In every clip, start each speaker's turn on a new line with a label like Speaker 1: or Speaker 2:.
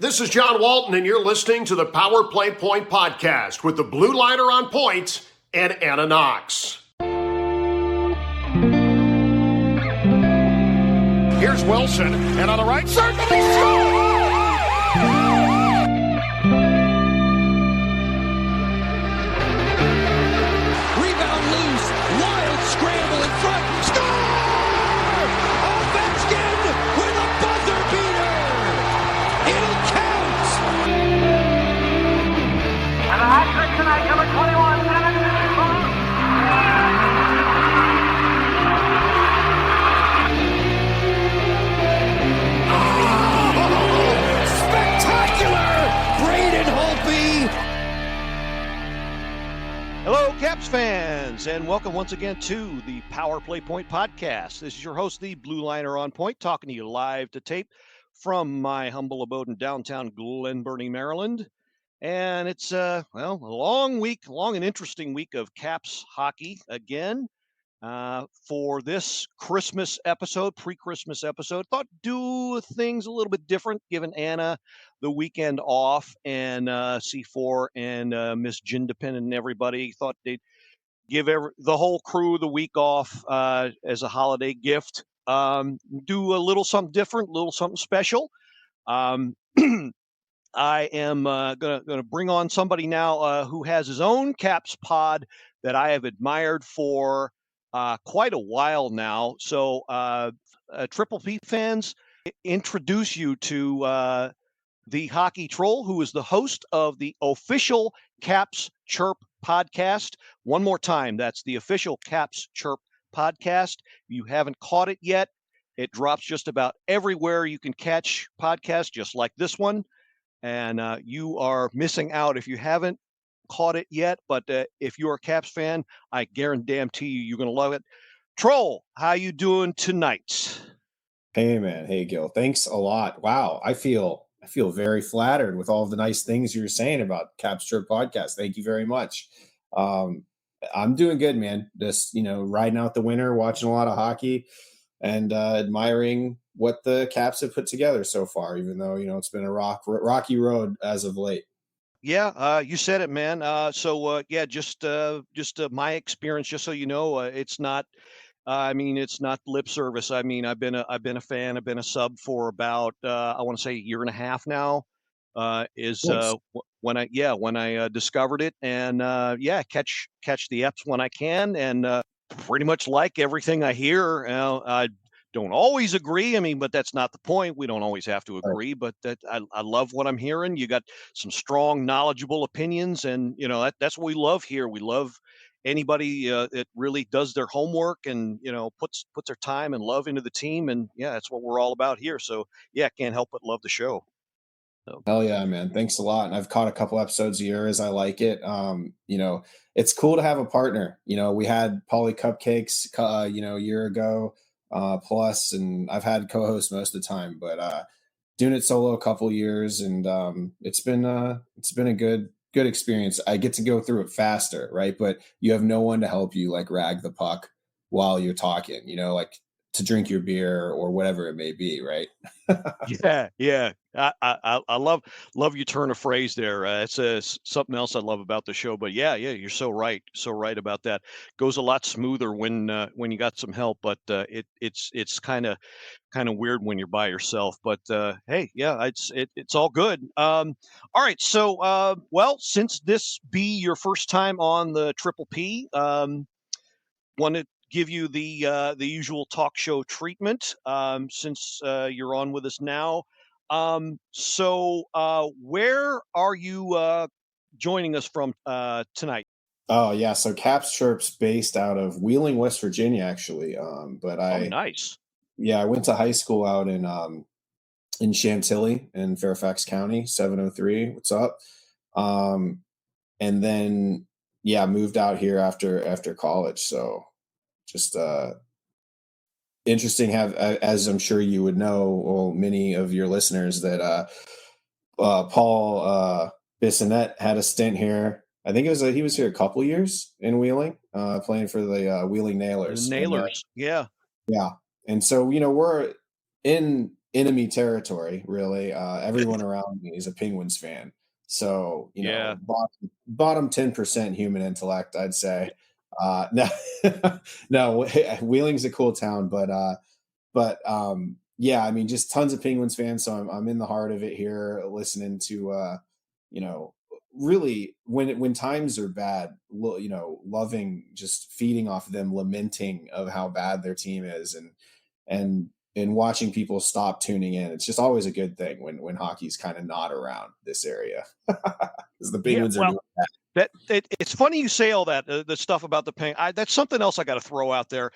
Speaker 1: This is John Walton, and you're listening to the Power Play Point podcast with the Blue Liner on point and Anna Knox. Here's Wilson, and on the right circle, he scores!
Speaker 2: Rebound loose, wild scramble in front, score! Ovechkin with a buzzer beater! It'll count!
Speaker 3: And the hat trick tonight, number 21,
Speaker 4: Hello, Caps fans, and welcome once again to the Power Play Point podcast. This is your host, the Blue Liner on Point, talking to you live to tape from my humble abode in downtown Glen Burnie, Maryland. And it's, a long and interesting week of Caps hockey again. For this Christmas episode, pre-Christmas episode, thought do things a little bit different, giving Anna the weekend off and C4 and Miss Chirpin and everybody. Thought they'd give the whole crew the week off as a holiday gift. Do a little something different, a little something special. I am gonna bring on somebody now who has his own Caps pod that I have admired for quite a while now. So Triple P fans, introduce you to the Hockey Troll, who is the host of the official Caps Chirp podcast. One more time, that's the official Caps Chirp podcast. If you haven't caught it yet, it drops just about everywhere you can catch podcasts, just like this one. And you are missing out if you haven't caught it yet. But if you're a Caps fan, I guarantee you're going to love it. Troll, how you doing tonight?
Speaker 5: Hey, man. Hey, Gil. Thanks a lot. Wow. I feel very flattered with all of the nice things you're saying about Caps Chirp Podcast. Thank you very much. I'm doing good, man. Just, riding out the winter, watching a lot of hockey and admiring what the Caps have put together so far, even though, it's been a rocky road as of late.
Speaker 4: Yeah, you said it, man. Just my experience, just so you know, it's not. It's not lip service. I've been a fan. I've been a sub for about I want to say a year and a half now. Nice. When I discovered it, and catch the eps when I can, and pretty much like everything I hear. I don't always agree. But that's not the point. We don't always have to agree, but that I love what I'm hearing. You got some strong, knowledgeable opinions, and that's what we love here. We love anybody that really does their homework and puts their time and love into the team, and that's what we're all about here. So can't help but love the show. So.
Speaker 5: Hell yeah, man. Thanks a lot. And I've caught a couple episodes of yours. I like it. It's cool to have a partner. We had Polly Cupcakes, a year ago plus, and I've had co-hosts most of the time, but doing it solo a couple years, and it's been a good experience. I get to go through it faster, right? But you have no one to help you like rag the puck while you're talking, like to drink your beer or whatever it may be, right?
Speaker 4: Yeah. I love your turn of phrase there. It's something else I love about the show. But yeah, you're so right about that. Goes a lot smoother when you got some help, but it's kind of weird when you're by yourself. But hey, yeah, it's all good. All right, so since this be your first time on the Triple P, want to give you the usual talk show treatment since you're on with us now. So where are you joining us from tonight?
Speaker 5: Oh yeah, so Caps Chirp's based out of Wheeling, West Virginia, actually.
Speaker 4: Nice.
Speaker 5: Yeah, I went to high school out in Chantilly in Fairfax County, 703. What's up? And then moved out here after college. So just interesting as I'm sure you would know, many of your listeners, that Paul Bissonnette had a stint here. I think he was here a couple years in Wheeling, playing for the Wheeling Nailers.
Speaker 4: Yeah.
Speaker 5: And so, we're in enemy territory, really. Everyone around me is a Penguins fan. So,
Speaker 4: Yeah.
Speaker 5: bottom 10% human intellect, I'd say. No, no, Wheeling's a cool town, but yeah, I mean, just tons of Penguins fans. So I'm in the heart of it here, listening to, you know, really when times are bad, loving, just feeding off them, lamenting of how bad their team is, and and watching people stop tuning in. It's just always a good thing when hockey's kind of not around this area because the
Speaker 4: Yeah.
Speaker 5: Penguins are
Speaker 4: Well,
Speaker 5: doing that.
Speaker 4: it's funny you say all that, the stuff about the pain. That's something else I got to throw out there.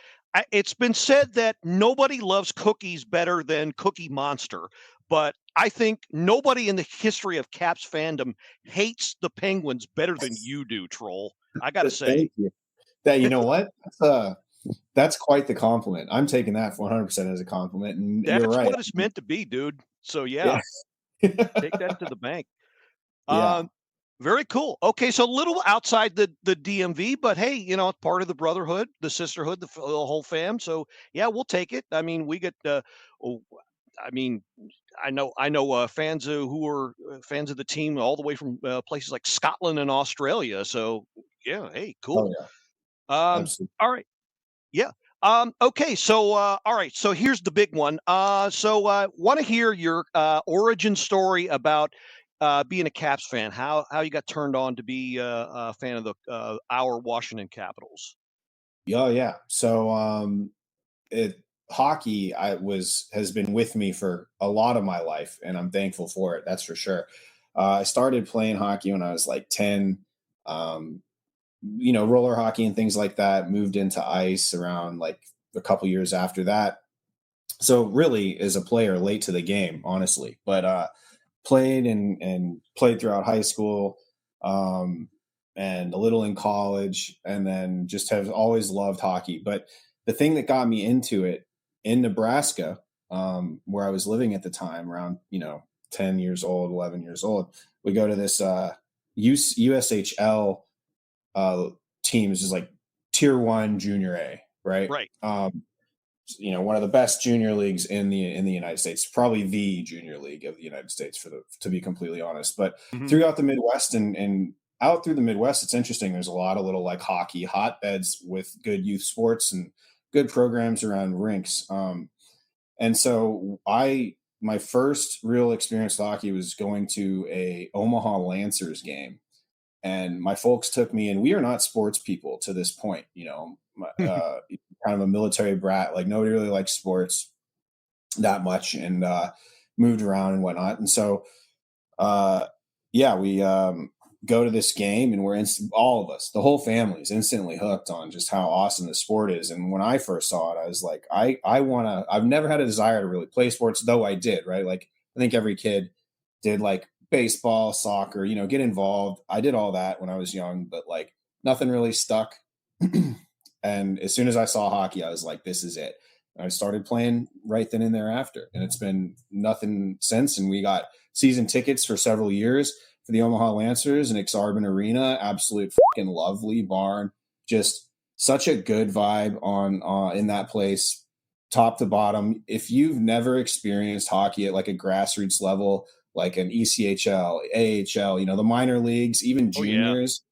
Speaker 4: It's been said that nobody loves cookies better than Cookie Monster, but I think nobody in the history of Caps fandom hates the Penguins better than you do, Troll. I got to say.
Speaker 5: Thank you. That you know what? That's quite the compliment. I'm taking that 100% as a compliment, and you're
Speaker 4: That's
Speaker 5: right.
Speaker 4: what it's meant to be, dude. So yeah,
Speaker 5: Yeah.
Speaker 4: take that to the bank.
Speaker 5: Yeah.
Speaker 4: Very cool. Okay, so a little outside the DMV, but hey, it's part of the brotherhood, the sisterhood, the whole fam. So yeah, we'll take it. I mean, we get. Oh, I mean, I know fans who are fans of the team all the way from places like Scotland and Australia. So yeah, hey,
Speaker 5: Oh
Speaker 4: cool.
Speaker 5: yeah.
Speaker 4: Um,
Speaker 5: Absolutely.
Speaker 4: all right. Yeah. Okay. So, all right. So here's the big one. Want to hear your origin story about being a Caps fan. How you got turned on to be a fan of the our Washington Capitals.
Speaker 5: Yeah, yeah. So it hockey has been with me for a lot of my life, and I'm thankful for it. That's for sure. I started playing hockey when I was like 10. Um, roller hockey and things like that. Moved into ice around like a couple years after that. So really, as a player, late to the game, honestly. But played and played throughout high school, um, and a little in college, and then just have always loved hockey. But the thing that got me into it in Nebraska, where I was living at the time, around 10 years old, 11 years old, we go to this USHL teams, is like tier 1 junior A, right?
Speaker 4: Right.
Speaker 5: One of the best junior leagues in the United States, probably the junior league of the United States, to be completely honest. But
Speaker 4: Mhm.
Speaker 5: throughout the Midwest and out through the Midwest, it's interesting. There's a lot of little like hockey hotbeds with good youth sports and good programs around rinks. And so my first real experience with hockey was going to a Omaha Lancers game, and my folks took me, and we are not sports people to this point, kind of a military brat, like nobody really likes sports that much, and moved around and whatnot. And so yeah, we go to this game, and all of us, the whole family, is instantly hooked on just how awesome the sport is. And when I first saw it, I was like, I've never had a desire to really play sports, though I did, right? Like I think every kid did, like baseball, soccer, get involved. I did all that when I was young, but like nothing really stuck. And as soon as I saw hockey, I was like, this is it. And I started playing right then and thereafter. And it's been nothing since. And we got season tickets for several years for the Omaha Lancers and Exarban Arena. Absolute fucking lovely barn. Just such a good vibe on in that place, top to bottom. If you've never experienced hockey at like a grassroots level, like an ECHL, AHL, the minor leagues, even juniors,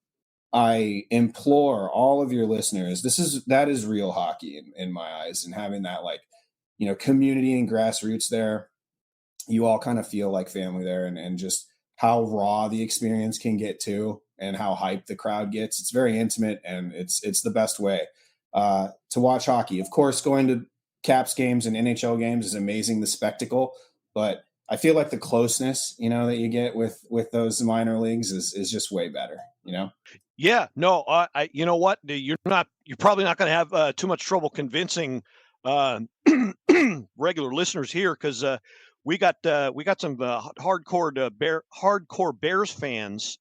Speaker 5: I implore all of your listeners, that is real hockey in my eyes. And having that, like, community and grassroots there, you all kind of feel like family there, and just how raw the experience can get too, and how hyped the crowd gets. It's very intimate, and it's the best way to watch hockey. Of course, going to Caps games and NHL games is amazing, the spectacle, but I feel like the closeness, that you get with those minor leagues is just way better,
Speaker 4: Yeah, no, you know what? You're probably not going to have too much trouble convincing uh, regular listeners here, because we got some hardcore Bears fans,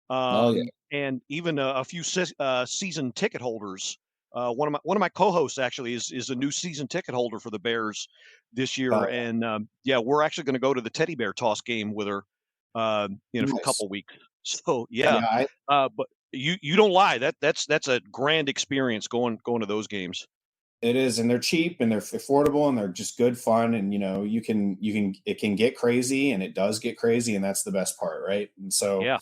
Speaker 5: Oh yeah.
Speaker 4: and even a few season ticket holders. One of my co-hosts actually is a new season ticket holder for the Bears this year,
Speaker 5: Oh,
Speaker 4: and yeah, we're actually going to go to the teddy bear toss game with her in a
Speaker 5: nice.
Speaker 4: couple weeks. So yeah,
Speaker 5: Yeah,
Speaker 4: but you don't lie. That's a grand experience going to those games.
Speaker 5: It is, and they're cheap and they're affordable and they're just good fun. And it can get crazy, and it does get crazy, and that's the best part, right? And so,
Speaker 4: Yeah.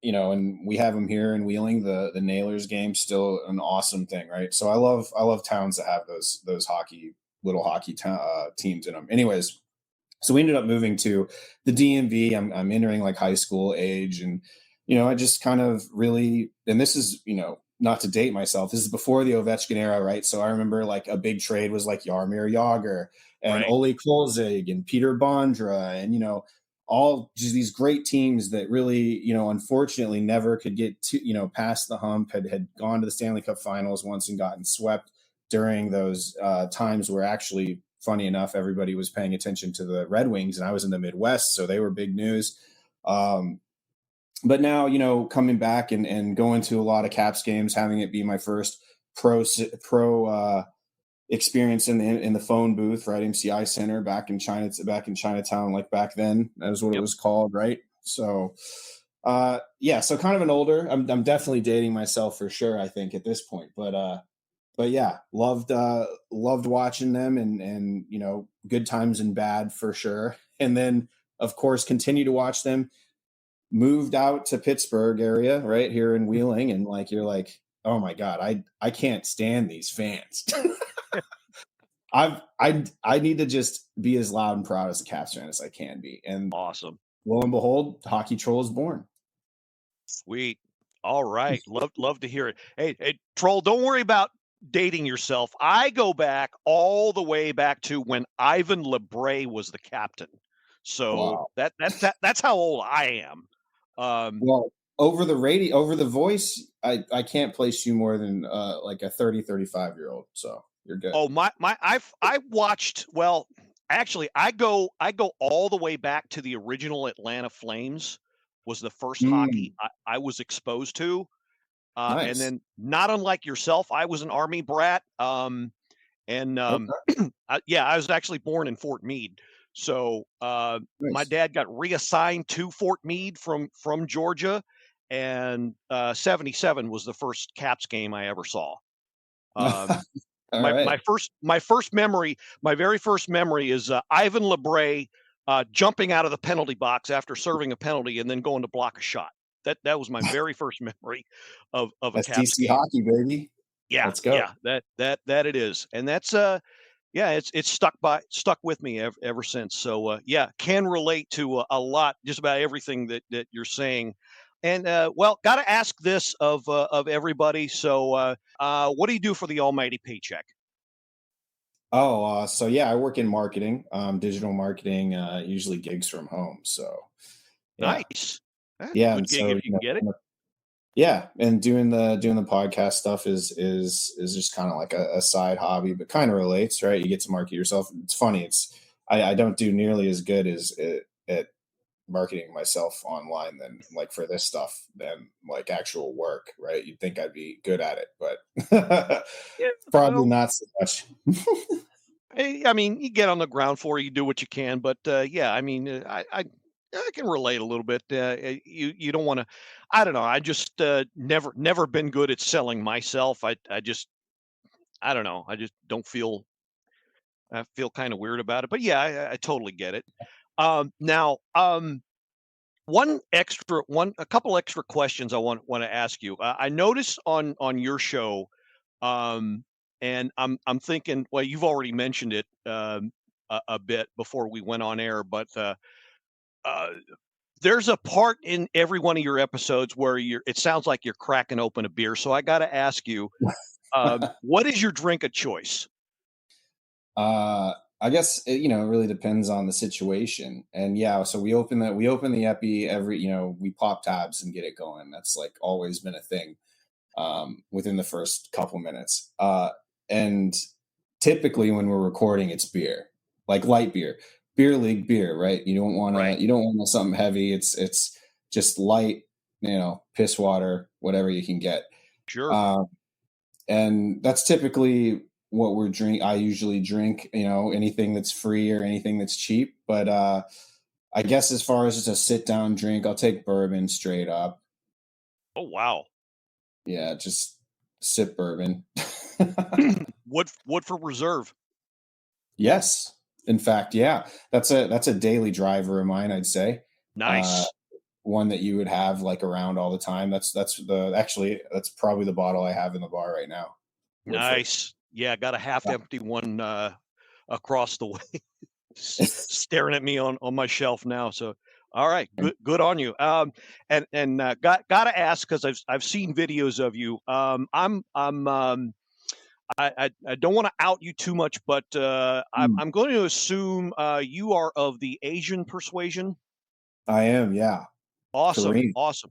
Speaker 5: and we have them here in Wheeling. The Nailers game still an awesome thing, right? So I love towns that have those little hockey teams in them. Anyways, so we ended up moving to the DMV. I'm entering like high school age, and I just kind of really, and this is not to date myself, this is before the Ovechkin era, right? So I remember like a big trade was like Jaromir Jagr and
Speaker 4: Right.
Speaker 5: Ole Kolzig and Peter Bondra, and all just these great teams that really, unfortunately never could get to, past the hump, had gone to the Stanley Cup Finals once and gotten swept during those times where actually, funny enough, everybody was paying attention to the Red Wings, and I was in the Midwest, so they were big news. But now, coming back and going to a lot of Caps games, having it be my first pro experience in the phone booth, right? MCI Center back in Chinatown, like back then, that was what it was called, right? So, so kind of an older. I'm definitely dating myself for sure, I think, at this point, but yeah, loved watching them, and good times and bad for sure. And then of course continue to watch them. Moved out to Pittsburgh area, right here in Wheeling, and like you're like, oh my God, I can't stand these fans. I need to just be as loud and proud as a Caps fan as I can be. And
Speaker 4: Awesome.
Speaker 5: lo and behold, Hockey Troll is born.
Speaker 4: Sweet. All right. Love to hear it. Hey, Troll, don't worry about dating yourself. I go back all the way back to when Ivan LeBray was the captain. So
Speaker 5: Wow.
Speaker 4: that's how old I am.
Speaker 5: Well, over the voice, I can't place you more than like a 35-year-old. So you're good.
Speaker 4: Oh, I watched, well, actually I go all the way back to the original Atlanta Flames was the first hockey I was exposed to.
Speaker 5: Nice.
Speaker 4: And then not unlike yourself, I was an Army brat. I was actually born in Fort Meade. So my
Speaker 5: Nice.
Speaker 4: dad got reassigned to Fort Meade from Georgia, and 77 was the first Caps game I ever saw. My very first memory is Ivan LeBray jumping out of the penalty box after serving a penalty and then going to block a shot. That was my very first memory of a
Speaker 5: That's
Speaker 4: Caps
Speaker 5: DC
Speaker 4: game.
Speaker 5: hockey, baby.
Speaker 4: Yeah,
Speaker 5: let's go.
Speaker 4: Yeah, that it is, and that's it's stuck with me ever since. So can relate to a lot, just about everything that you're saying. And got to ask this of everybody. So what do you do for the almighty paycheck?
Speaker 5: So yeah, I work in marketing, digital marketing, usually gigs from home. So yeah.
Speaker 4: Nice.
Speaker 5: Yeah,
Speaker 4: Good
Speaker 5: and
Speaker 4: gig
Speaker 5: so
Speaker 4: if you can get it.
Speaker 5: Yeah, and doing the podcast stuff is just kind of like a side hobby, but kind of relates, right? You get to market yourself. It's funny. I don't do nearly as good at marketing myself online than like for this stuff than like actual work, right? You'd think I'd be good at it, but probably not so much.
Speaker 4: I mean, you get on the ground floor, you do what you can, but I mean, I can relate a little bit. You don't want to. I don't know. I just never been good at selling myself. I don't know. I just don't feel. I feel kind of weird about it. But yeah, I totally get it. Now, a couple extra questions I want to ask you. I noticed on your show, and I'm thinking. Well, you've already mentioned it a bit before we went on air, but. There's a part in every one of your episodes where it sounds like you're cracking open a beer. So I got to ask you, what is your drink of choice?
Speaker 5: I guess it really depends on the situation. And yeah, so we open the epi every, we pop tabs and get it going. That's like always been a thing within the first couple minutes. And typically when we're recording, it's beer, like light beer. Beer league beer, right? You don't want something heavy. It's just light, piss water, whatever you can get.
Speaker 4: Sure.
Speaker 5: And that's typically what I usually drink, anything that's free or anything that's cheap. But I guess as far as just a sit down drink, I'll take bourbon straight up.
Speaker 4: Oh, wow.
Speaker 5: Yeah, just sip bourbon.
Speaker 4: Woodford Reserve.
Speaker 5: Yes. In fact, yeah. That's a daily driver of mine, I'd say.
Speaker 4: Nice.
Speaker 5: One that you would have like around all the time. That's probably the bottle I have in the bar right now. Woodford.
Speaker 4: Nice. Yeah, got a half empty one across the way staring at me on my shelf now. So all right, good on you. And gotta ask, because I've seen videos of you. I don't want to out you too much, but I'm going to assume you are of the Asian persuasion.
Speaker 5: I am, yeah.
Speaker 4: Awesome,
Speaker 5: Korean.
Speaker 4: awesome.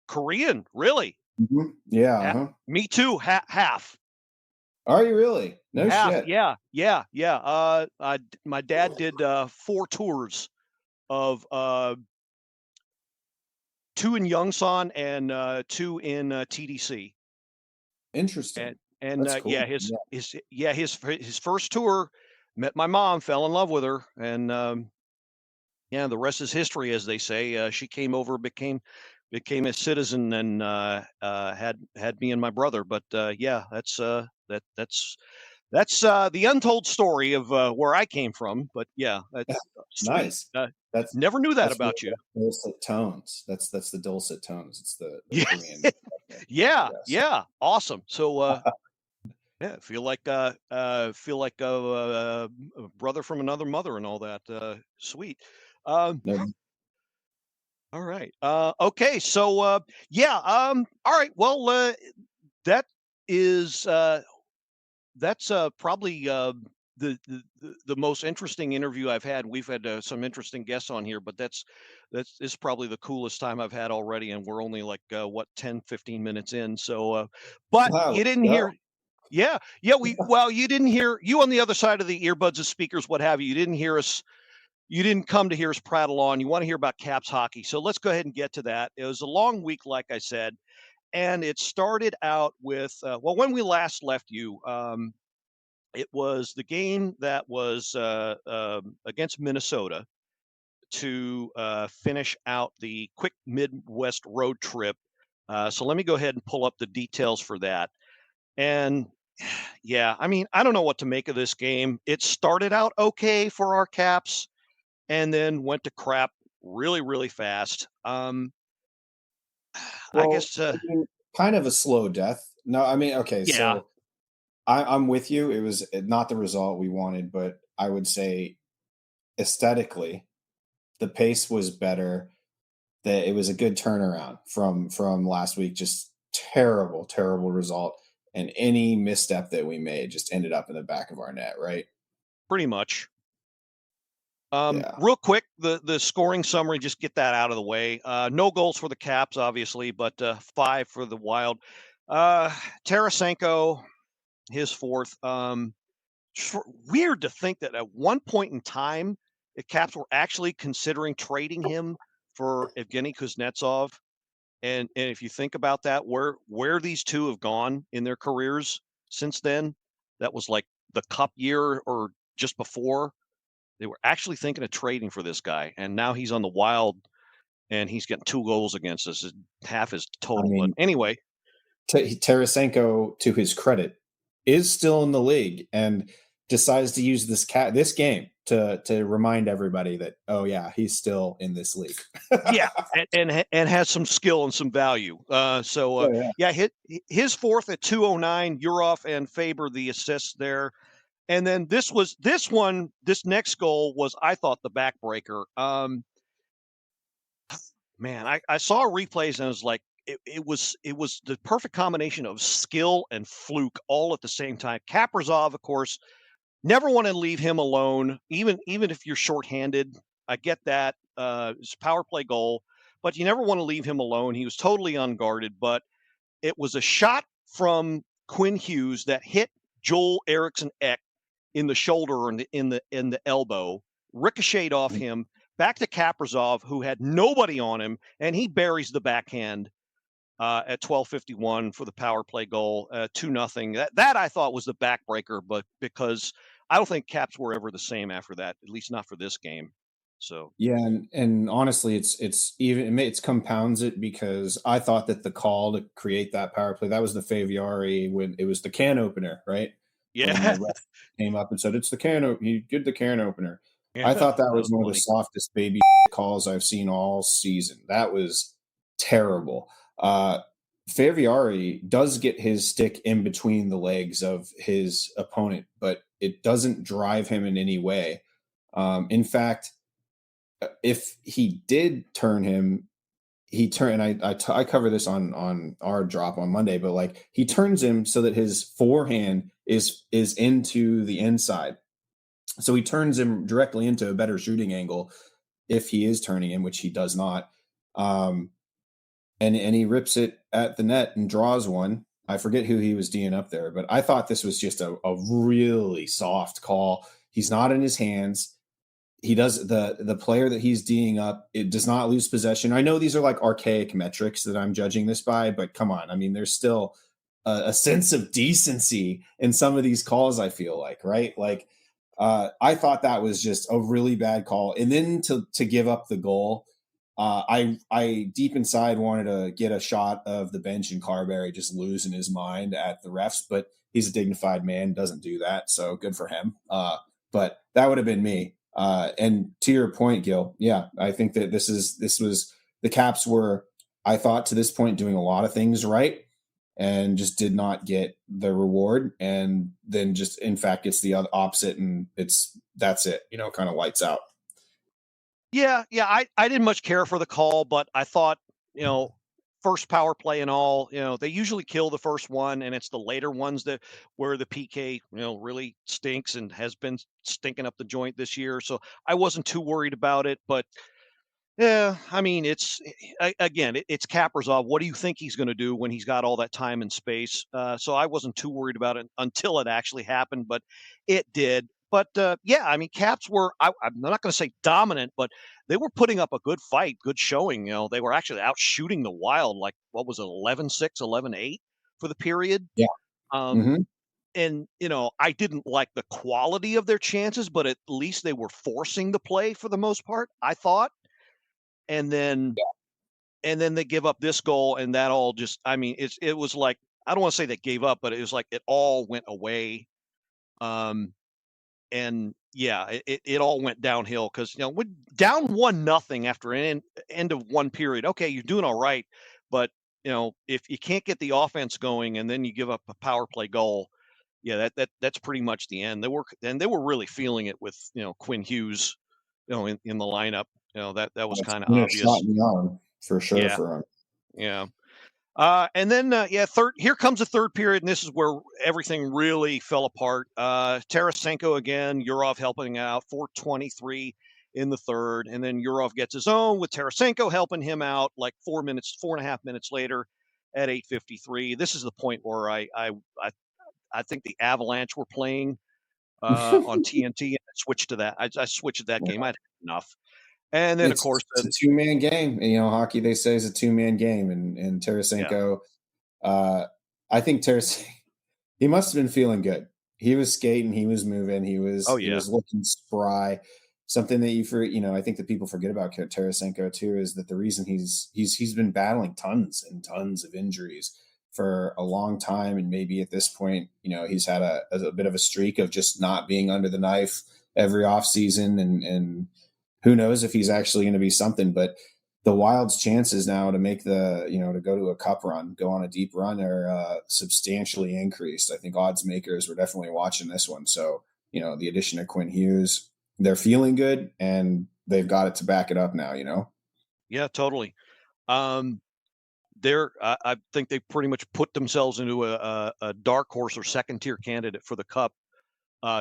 Speaker 4: Korean, really?
Speaker 5: Mm-hmm. Yeah. Uh-huh.
Speaker 4: Me too. Half.
Speaker 5: Are you really? No
Speaker 4: half,
Speaker 5: shit.
Speaker 4: Yeah. My dad did 4 tours of 2 in Yongsan and 2 in TDC.
Speaker 5: Interesting.
Speaker 4: And
Speaker 5: That's cool.
Speaker 4: his first tour, met my mom, fell in love with her, and the rest is history, as they say. She came over, became a citizen, and had me and my brother. But that's the untold story of where I came from. But yeah, that's
Speaker 5: nice.
Speaker 4: That's never knew that about you.
Speaker 5: Dulcet tones. That's the dulcet tones. It's the Korean.
Speaker 4: Yeah, awesome. So yeah, feel like a brother from another mother and all that. Sweet.
Speaker 5: No.
Speaker 4: All right. Okay. So all right. Well, that is that's probably the most interesting interview I've had. We've had some interesting guests on here, but this is probably the coolest time I've had already, and we're only like 10, 15 minutes in. So, but
Speaker 5: Wow,
Speaker 4: you didn't hear. Yeah. You didn't hear, you on the other side of the earbuds of speakers, what have you. You didn't hear us. You didn't come to hear us prattle on. You want to hear about Caps hockey. So let's go ahead and get to that. It was a long week, like I said, and it started out with, when we last left you, it was the game that was against Minnesota to finish out the quick Midwest road trip. So let me go ahead and pull up the details for that. And yeah, I mean, I don't know what to make of this game. It started out okay for our Caps and then went to crap really, really fast. I guess
Speaker 5: kind of a slow death. No, I mean, okay,
Speaker 4: yeah.
Speaker 5: So I'm with you. It was not the result we wanted, but I would say aesthetically, the pace was better. That it was a good turnaround from last week. Just terrible result, and any misstep that we made just ended up in the back of our net, right?
Speaker 4: Pretty much. Real quick, the scoring summary, just get that out of the way. No goals for the Caps, obviously, but 5 for the Wild. Tarasenko, his 4th. Weird to think that at one point in time, the Caps were actually considering trading him for Evgeny Kuznetsov. And if you think about that, where these two have gone in their careers since then, that was like the Cup year or just before. They were actually thinking of trading for this guy, and now he's on the Wild, and he's getting 2 goals against us. Half his total. But anyway,
Speaker 5: Tarasenko, to his credit, is still in the league and decides to use this game to remind everybody that, oh yeah, he's still in this league.
Speaker 4: Yeah, and has some skill and some value. His 4th at 209. Urov and Faber the assists there. And then this next goal was, I thought, the backbreaker. Man, I saw replays and I was like, it was the perfect combination of skill and fluke all at the same time. Kaprizov, of course, never want to leave him alone, even if you're shorthanded. I get that. It's a power play goal, but you never want to leave him alone. He was totally unguarded, but it was a shot from Quinn Hughes that hit Joel Eriksson Ek in the shoulder or in the elbow, ricocheted off him, back to Kaprizov, who had nobody on him, and he buries the backhand at 12:51 for the power play goal, 2-0. That I thought was the backbreaker, but because I don't think Caps were ever the same after that, at least not for this game. So
Speaker 5: Yeah, and honestly, it's compounds it because I thought that the call to create that power play, that was the Faviari when it was the can opener, right? When the
Speaker 4: yeah,
Speaker 5: ref came up and said it's the he did the can opener.
Speaker 4: yeah,
Speaker 5: I thought that
Speaker 4: that
Speaker 5: was
Speaker 4: was
Speaker 5: one of the
Speaker 4: funny.
Speaker 5: softest baby calls I've seen all season. That was terrible. Faviari does get his stick in between the legs of his opponent, but it doesn't drive him in any way. In fact, if he did turn him, he turned. I cover this on our drop on Monday, but like he turns him so that his forehand is into the inside, so he turns him directly into a better shooting angle if he is turning him, which he does not. Um, and he rips it at the net and draws one. I forget who he was D'ing up there, but I thought this was just a really soft call. He's not in his hands. He does the player that he's D'ing up, it does not lose possession. I know these are like archaic metrics that I'm judging this by, but come on. I mean, there's still a sense of decency in some of these calls, I feel like, right? Like I thought that was just a really bad call. And then to give up the goal, I deep inside wanted to get a shot of the bench and Carberry just losing his mind at the refs, but he's a dignified man, doesn't do that. So good for him. But that would have been me. And to your point, Gil, yeah, I think that this was the Caps were, I thought to this point, doing a lot of things right and just did not get the reward. And then just, in fact, it's the opposite. And that's it, kind of lights out.
Speaker 4: Yeah, I didn't much care for the call, but I thought, first power play and all, they usually kill the first one, and it's the later ones that where the PK, really stinks and has been stinking up the joint this year. So I wasn't too worried about it, but yeah, I mean, it's Kaprizov. What do you think he's going to do when he's got all that time and space? So I wasn't too worried about it until it actually happened, but it did. But yeah, I mean, Caps were, I'm not going to say dominant, but they were putting up a good fight, good showing. They were actually out shooting the Wild, like, what was it, 11-6, 11-8 for the period.
Speaker 5: Yeah.
Speaker 4: Um,
Speaker 5: Mm-hmm.
Speaker 4: and, I didn't like the quality of their chances, but at least they were forcing the play for the most part, I thought. And then they give up this goal, and that all just, I mean, it was like, I don't want to say they gave up, but it was like it all went away. And yeah, it all went downhill because, we're down 1-0 after an end of one period. Okay, you're doing all right, but if you can't get the offense going and then you give up a power play goal, yeah, that's pretty much the end. They were really feeling it with, Quinn Hughes, in the lineup. That was kind of
Speaker 5: It's been a shot
Speaker 4: obvious.
Speaker 5: in the arm for sure
Speaker 4: Yeah,
Speaker 5: for him.
Speaker 4: yeah. And then, here comes the third period, and this is where everything really fell apart. Tarasenko again, Yurov helping out, 4:23 in the third, and then Yurov gets his own with Tarasenko helping him out like 4.5 minutes later at 8:53. This is the point where I think the Avalanche were playing on TNT, and I switched to that. I switched to that game. I had enough. And then, of course,
Speaker 5: It's a two-man game. Hockey, they say, is a two-man game. And Tarasenko, I think Tarasenko, he must have been feeling good. He was skating, he was moving, he was looking spry. Something that I think that people forget about Tarasenko too is that the reason he's been battling tons and tons of injuries for a long time, and maybe at this point, he's had a bit of a streak of just not being under the knife every offseason, and who knows if he's actually going to be something. But the Wild's chances now to make to go to a cup run, go on a deep run, are substantially increased. I think odds makers were definitely watching this one. So, the addition of Quinn Hughes, they're feeling good, and they've got it to back it up now,
Speaker 4: Yeah, totally. I think they pretty much put themselves into a dark horse or second tier candidate for the cup,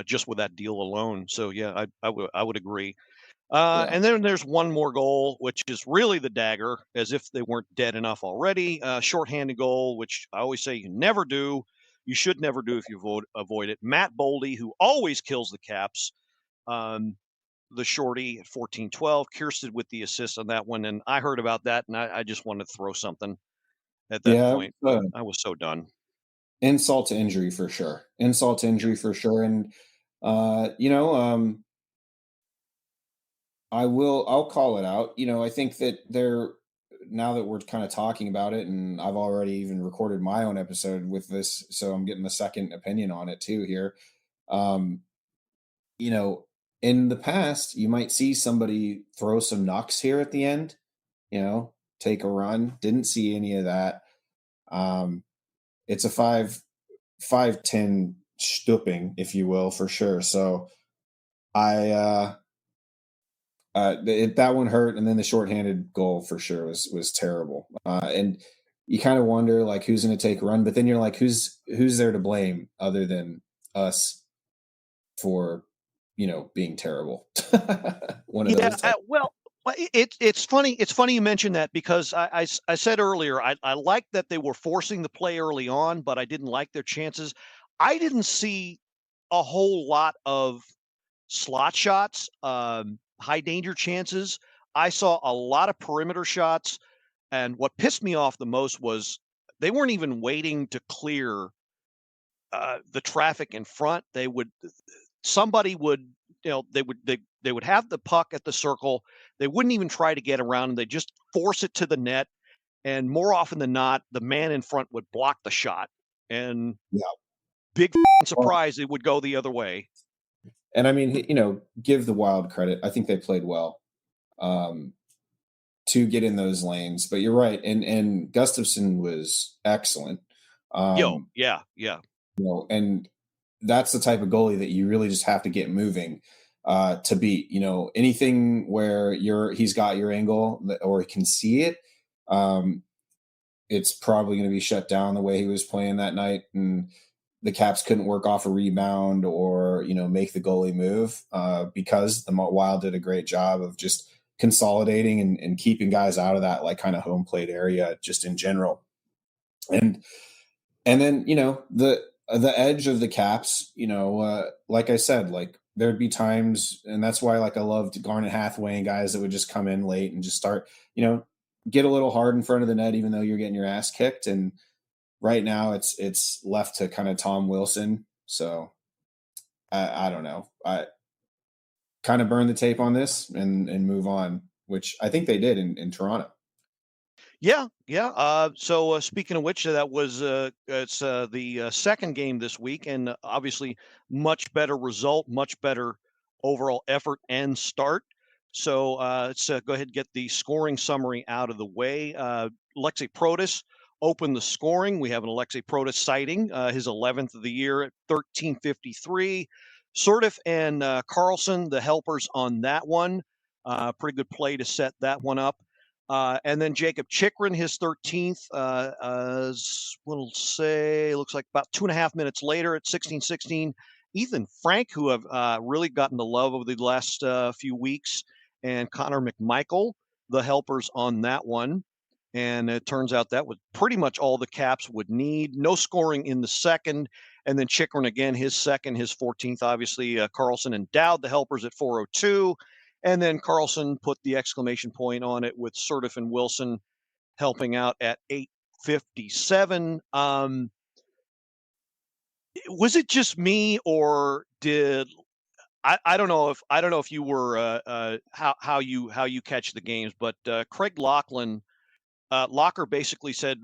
Speaker 4: just with that deal alone. So yeah, I would agree.
Speaker 5: Yeah.
Speaker 4: And then there's one more goal, which is really the dagger, as if they weren't dead enough already. Shorthanded goal, which I always say you never do. You should never do if you avoid it. Matt Boldy, who always kills the Caps, the shorty at 14-12. Kiersted with the assist on that one. And I heard about that, and I just wanted to throw something at that point. But I was so done.
Speaker 5: Insult to injury for sure. Insult to injury for sure. And, I'll call it out. I think that now that we're kind of talking about it, and I've already even recorded my own episode with this, so I'm getting the second opinion on it too here. Um, in the past, you might see somebody throw some knucks here at the end, take a run. Didn't see any of that. It's a 5-10 stooping, if you will, for sure. So I that one hurt, and then the shorthanded goal for sure was terrible. And you kind of wonder like who's going to take a run, but then you're like, who's there to blame other than us for being terrible? One of those.
Speaker 4: It's funny. It's funny you mentioned that because I said earlier I like that they were forcing the play early on, but I didn't like their chances. I didn't see a whole lot of slot shots, high danger chances. I saw a lot of perimeter shots, and what pissed me off the most was they weren't even waiting to clear the traffic in front. Somebody would, they would have the puck at the circle. They wouldn't even try to get around, and they just force it to the net. And more often than not, the man in front would block the shot. And big surprise, it would go the other way.
Speaker 5: And I mean, give the Wild credit. I think they played well to get in those lanes. But you're right, and Gustafsson was excellent.
Speaker 4: Yeah.
Speaker 5: And that's the type of goalie that you really just have to get moving to beat. Anything where he's got your angle or he can see it, it's probably going to be shut down the way he was playing that night. And the Caps couldn't work off a rebound or, make the goalie move because the Wild did a great job of just consolidating and keeping guys out of that like kind of home plate area just in general. And then, the edge of the Caps, like I said, like there'd be times, and that's why like I loved Garnet Hathaway and guys that would just come in late and just start, get a little hard in front of the net, even though you're getting your ass kicked. And right now it's left to kind of Tom Wilson. So I don't know. I kind of burn the tape on this and move on, which I think they did in Toronto.
Speaker 4: Yeah. So speaking of which, that was it's the second game this week, and obviously much better result, much better overall effort and start. So let's go ahead and get the scoring summary out of the way. Alexei Protas opened the scoring. We have an Alexei Protas sighting, his 11th of the year at 13:53. Sortif and Carlson, the helpers on that one. Pretty good play to set that one up. And then Jacob Chikrin, his 13th, we'll say, looks like about 2.5 minutes later at 16:16. Ethan Frank, who have really gotten the love over the last few weeks, and Connor McMichael, the helpers on that one. And it turns out that was pretty much all the Caps would need. No scoring in the second. And then Chikrin again, his second, his 14th, obviously. Carlson and Dowd, the helpers at 4:02. And then Carlson put the exclamation point on it with Sortif and Wilson helping out at 8:57. Was it just me, or did I don't know if you were how you catch the games, but Craig Locker basically said,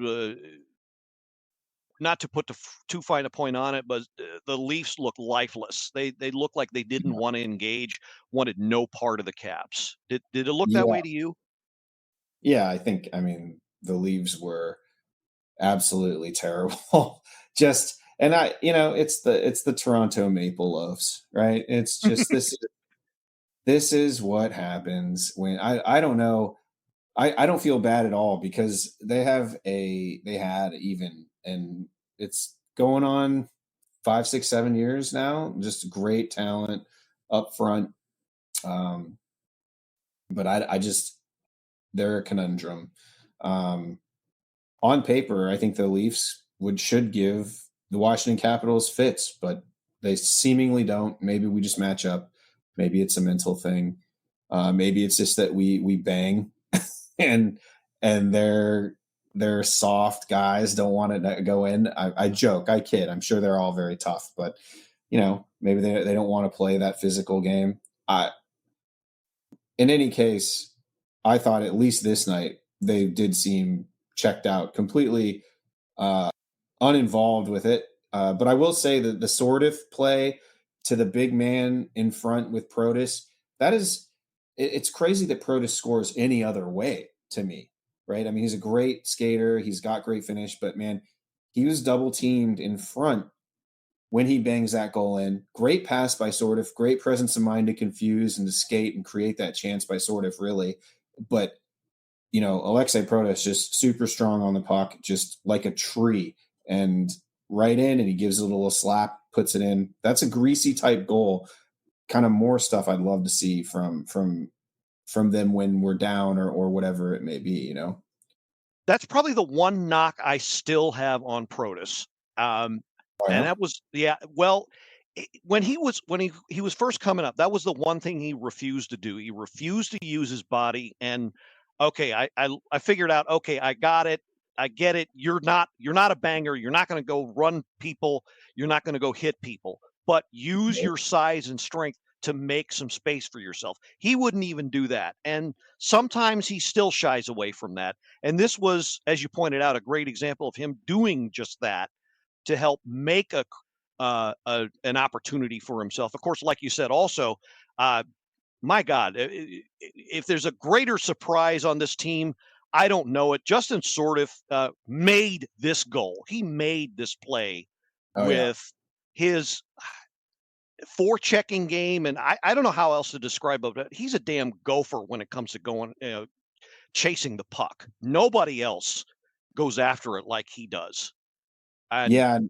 Speaker 4: not to put too fine a point on it, but the Leafs look lifeless. They look like they didn't want to engage, wanted no part of the Caps. Did it look that way to you?
Speaker 5: Yeah, I think, the Leafs were absolutely terrible. It's the Toronto Maple Leafs, right? It's just this is what happens when I don't know. I don't feel bad at all because they had even, and it's going on 5, 6, 7 years now. Just great talent up front. But I just, they're a conundrum. On paper, I think the Leafs should give the Washington Capitals fits, but they seemingly don't. Maybe we just match up. Maybe it's a mental thing. Maybe it's just that we bang and they're soft guys, don't want it to go in. I joke, I kid. I'm sure they're all very tough, but maybe they don't want to play that physical game. in any case, I thought at least this night they did seem checked out, completely uninvolved with it. But I will say that the sort of play to the big man in front with Protus, it's crazy that Protus scores any other way to me, right? I mean, he's a great skater. He's got great finish, but man, he was double teamed in front when he bangs that goal in. Great pass by sort of, great presence of mind to confuse and to skate and create that chance by sort of, really. But, Alexei Protas just super strong on the puck, just like a tree, and right in, and he gives it a little slap, puts it in. That's a greasy type goal. Kind of more stuff I'd love to see from them when we're down or whatever it may be,
Speaker 4: That's probably the one knock I still have on Protus. And that was, well, when he was first coming up, that was the one thing he refused to do. He refused to use his body. And okay, I figured out, okay, I got it. I get it. You're not a banger. You're not going to go run people. You're not going to go hit people, but use your size and strength to make some space for yourself. He wouldn't even do that. And sometimes he still shies away from that. And this was, as you pointed out, a great example of him doing just that to help make an opportunity for himself. Of course, like you said, also, my God, if there's a greater surprise on this team, I don't know it. Justin Sordiff made this goal. He made this play with his forechecking game, and I don't know how else to describe it, but he's a damn gopher when it comes to going chasing the puck. Nobody else goes after it like he does. And,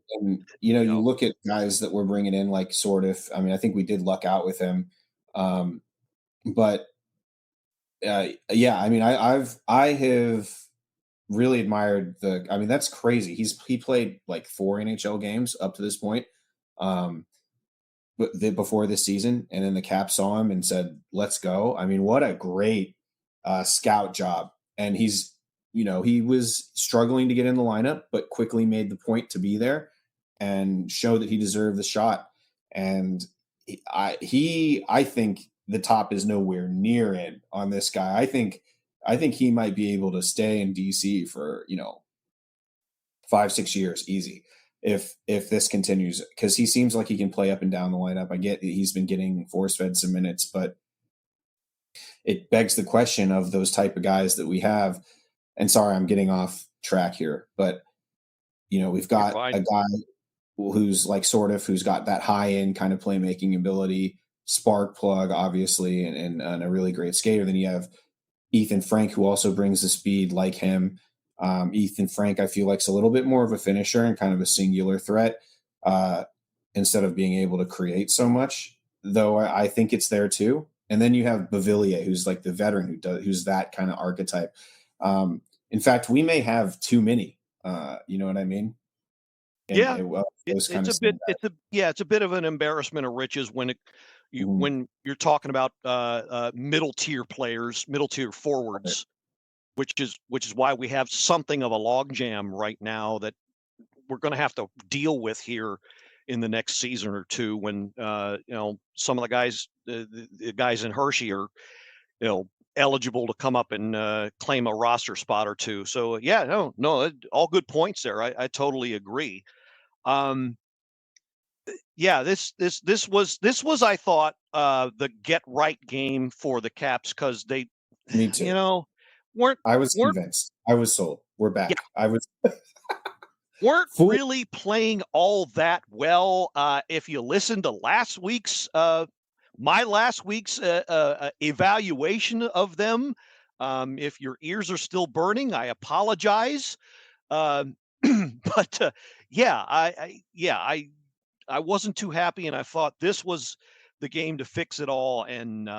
Speaker 5: you look at guys that we're bringing in like Sordiff. I mean, I think we did luck out with him, but I mean, I have really admired I mean, that's crazy. He played like 4 NHL games up to this point, before this season, and then the Caps saw him and said, "Let's go." I mean, what a great scout job. And he was struggling to get in the lineup, but quickly made the point to be there and show that he deserved the shot. And I think the top is nowhere near it on this guy. I think he might be able to stay in DC for 5-6 years easy if this continues, because he seems like he can play up and down the lineup. I get that he's been getting force fed some minutes, but it begs the question of those type of guys that we have. And sorry, I'm getting off track here, but we've got a guy who's like who's got that high end kind of playmaking ability, spark plug, obviously, and a really great skater. Then you have Ethan Frank, who also brings the speed like him. Ethan Frank, I feel like, is a little bit more of a finisher and kind of a singular threat instead of being able to create so much, though I think it's there too. And then you have Bavillier, who's like the veteran who's that kind of archetype. In fact, we may have too many. You know what I mean?
Speaker 4: It's a bit of an embarrassment of riches when when you're talking about middle tier players, middle tier forwards, which is why we have something of a logjam right now that we're going to have to deal with here in the next season or two, when some of the guys, the guys in Hershey are eligible to come up and claim a roster spot or two. So all good points there. I totally agree. This was I thought the get right game for the Caps, because they,
Speaker 5: me too. I was convinced. I was sold. We're back. Yeah.
Speaker 4: Weren't really playing all that well. If you listen to my last week's evaluation of them, if your ears are still burning, I apologize. But I wasn't too happy, and I thought this was the game to fix it all. And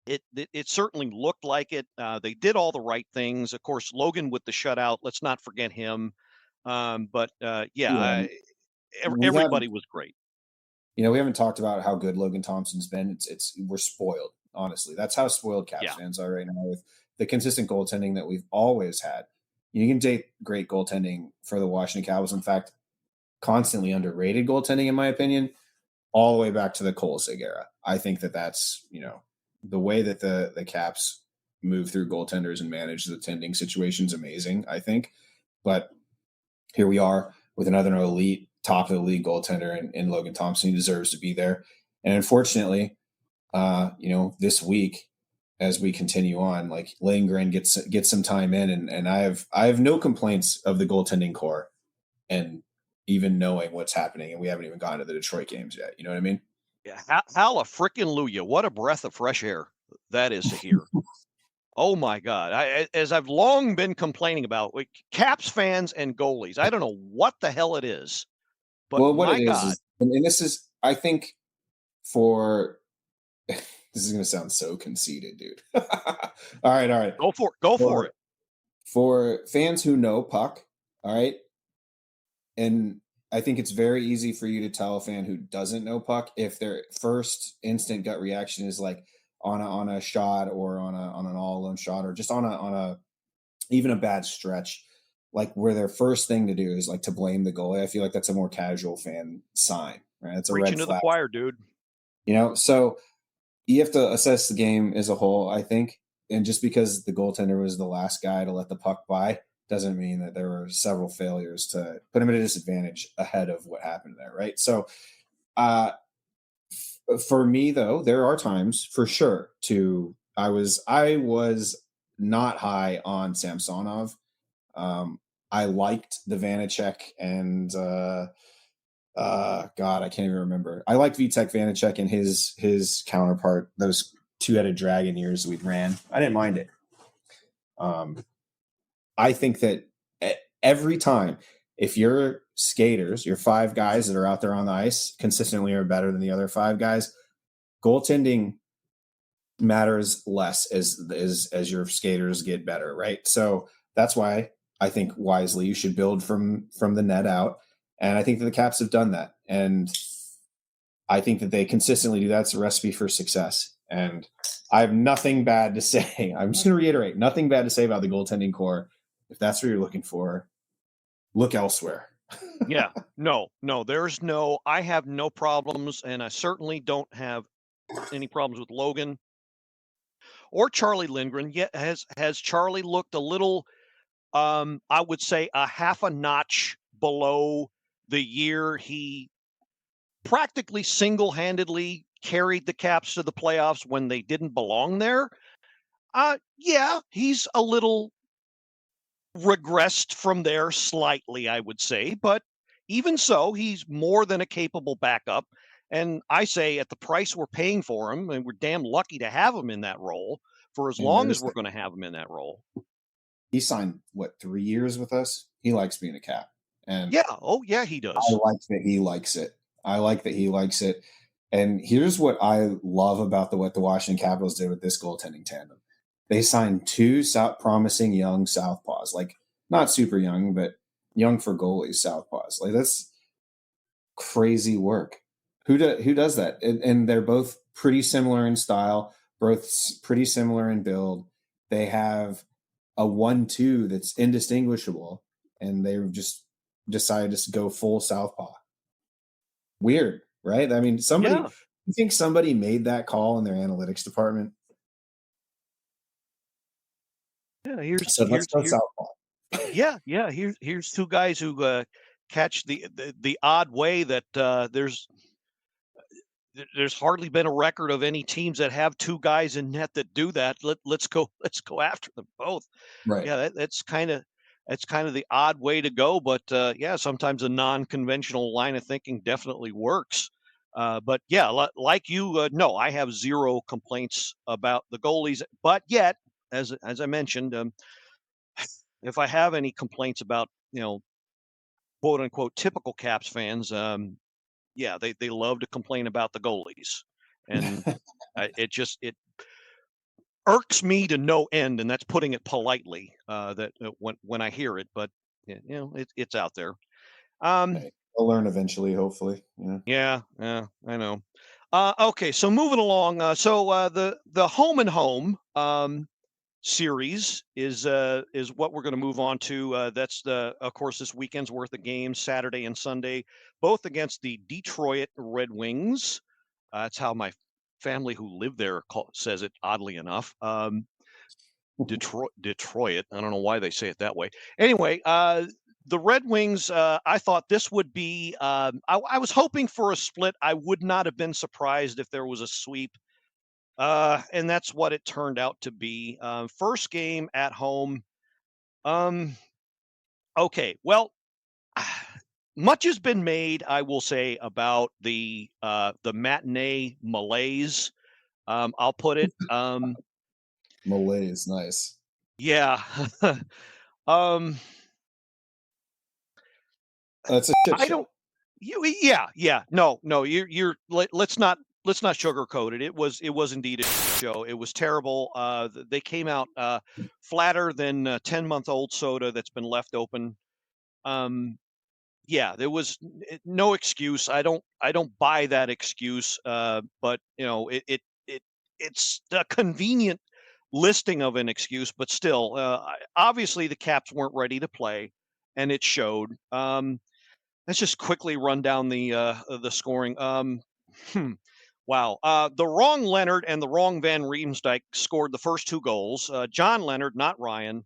Speaker 4: it certainly looked like it. They did all the right things. Of course, Logan with the shutout. Let's not forget him. Everybody was great.
Speaker 5: We haven't talked about how good Logan Thompson's been. We're spoiled, honestly. That's how spoiled Caps fans are right now with the consistent goaltending that we've always had. You can take great goaltending for the Washington Capitals. In fact, constantly underrated goaltending, in my opinion, all the way back to the Kolzig era. I think that's the way that the Caps move through goaltenders and manage the tending situation's amazing, I think. But here we are with another elite, top of the league goaltender in Logan Thompson. He deserves to be there. And unfortunately, this week, as we continue on, like Lindgren gets some time in, and I have no complaints of the goaltending core, and even knowing what's happening, and we haven't even gotten to the Detroit games yet. You know what I mean?
Speaker 4: Yeah, hallelujah! What a breath of fresh air that is to hear. Oh my God! As I've long been complaining about, like, Caps fans and goalies. I don't know what the hell it is, but
Speaker 5: Well, what
Speaker 4: my
Speaker 5: it
Speaker 4: God,
Speaker 5: is, and this is, I think, for this is going to sound so conceited, dude. All right.
Speaker 4: go for it.
Speaker 5: For fans who know puck, all right, and I think it's very easy for you to tell a fan who doesn't know puck if their first instant gut reaction is like on a shot or on an all alone shot or just on a even a bad stretch, like where their first thing to do is like to blame the goalie. I feel like that's a more casual fan sign, right? It's a
Speaker 4: Preaching
Speaker 5: red
Speaker 4: to
Speaker 5: flag.
Speaker 4: the choir, dude.
Speaker 5: So you have to assess the game as a whole, I think. And just because the goaltender was the last guy to let the puck by doesn't mean that there were several failures to put him at a disadvantage ahead of what happened there, right? So for me, though, there are times for sure I was not high on Samsonov. I liked the Vanacek and God, I can't even remember. I liked Vitek Vanacek and his counterpart, those two-headed dragon years we ran. I didn't mind it. I think that every time, if your skaters, your five guys that are out there on the ice consistently are better than the other five guys, goaltending matters less as your skaters get better, right? So that's why I think wisely you should build from the net out. And I think that the Caps have done that. And I think that they consistently do that. It's a recipe for success. And I have nothing bad to say. I'm just going to reiterate, nothing bad to say about the goaltending core. If that's what you're looking for, look elsewhere.
Speaker 4: Yeah, no, I have no problems, and I certainly don't have any problems with Logan or Charlie Lindgren. Yet has Charlie looked a little, I would say a half a notch below the year he practically single-handedly carried the Caps to the playoffs when they didn't belong there? Yeah, he's a little regressed from there slightly, I would say, but even so, he's more than a capable backup. And I say at the price we're paying for him, and we're damn lucky to have him in that role for as long as we're going to have him in that role.
Speaker 5: He signed 3 years with us. He likes being a Cap. And
Speaker 4: yeah, he does.
Speaker 5: I like that he likes it. And here's what I love about what the Washington Capitals did with this goaltending tandem. They signed two promising young southpaws, like not super young, but young for goalies southpaws. Like that's crazy work. Who does that? And they're both pretty similar in style, both pretty similar in build. They have a 1-2 that's indistinguishable, and they just decided to go full southpaw. Weird, right? I mean, you think somebody made that call in their analytics department?
Speaker 4: Yeah,
Speaker 5: let's go southpaw.
Speaker 4: Yeah. Here's two guys who catch the odd way that there's hardly been a record of any teams that have two guys in net that do that. Let's go after them both.
Speaker 5: Right.
Speaker 4: Yeah, that's kind of the odd way to go. But sometimes a non-conventional line of thinking definitely works. But yeah, like you, no, I have zero complaints about the goalies. But yet, as I mentioned, if I have any complaints about, quote unquote typical Caps fans, they love to complain about the goalies, and it irks me to no end, and that's putting it politely. That when I hear it, but it's out there.
Speaker 5: I'll learn eventually, hopefully.
Speaker 4: Yeah, I know. Okay, so moving along. The home and home series is what we're going to move on to. That's of course this weekend's worth of games, Saturday and Sunday, both against the Detroit Red Wings. That's how my family who lived there says it, oddly enough. Detroit. I don't know why they say it that way. Anyway, the Red Wings, I thought this would be, I was hoping for a split. I would not have been surprised if there was a sweep. And that's what it turned out to be. First game at home. Okay, well, much has been made, I will say, about the matinee malaise. I'll put it.
Speaker 5: Malaise, nice.
Speaker 4: Yeah.
Speaker 5: That's a shit
Speaker 4: I
Speaker 5: show.
Speaker 4: don't. Yeah. No. Let's not sugarcoat it. It was indeed a show. It was terrible. They came out flatter than 10-month-old soda that's been left open. Yeah, there was no excuse. I don't buy that excuse. But it's a convenient listing of an excuse. But still, obviously the Caps weren't ready to play, and it showed. Let's just quickly run down the scoring. Wow. The wrong Leonard and the wrong Van Riemsdyk scored the first two goals. John Leonard, not Ryan.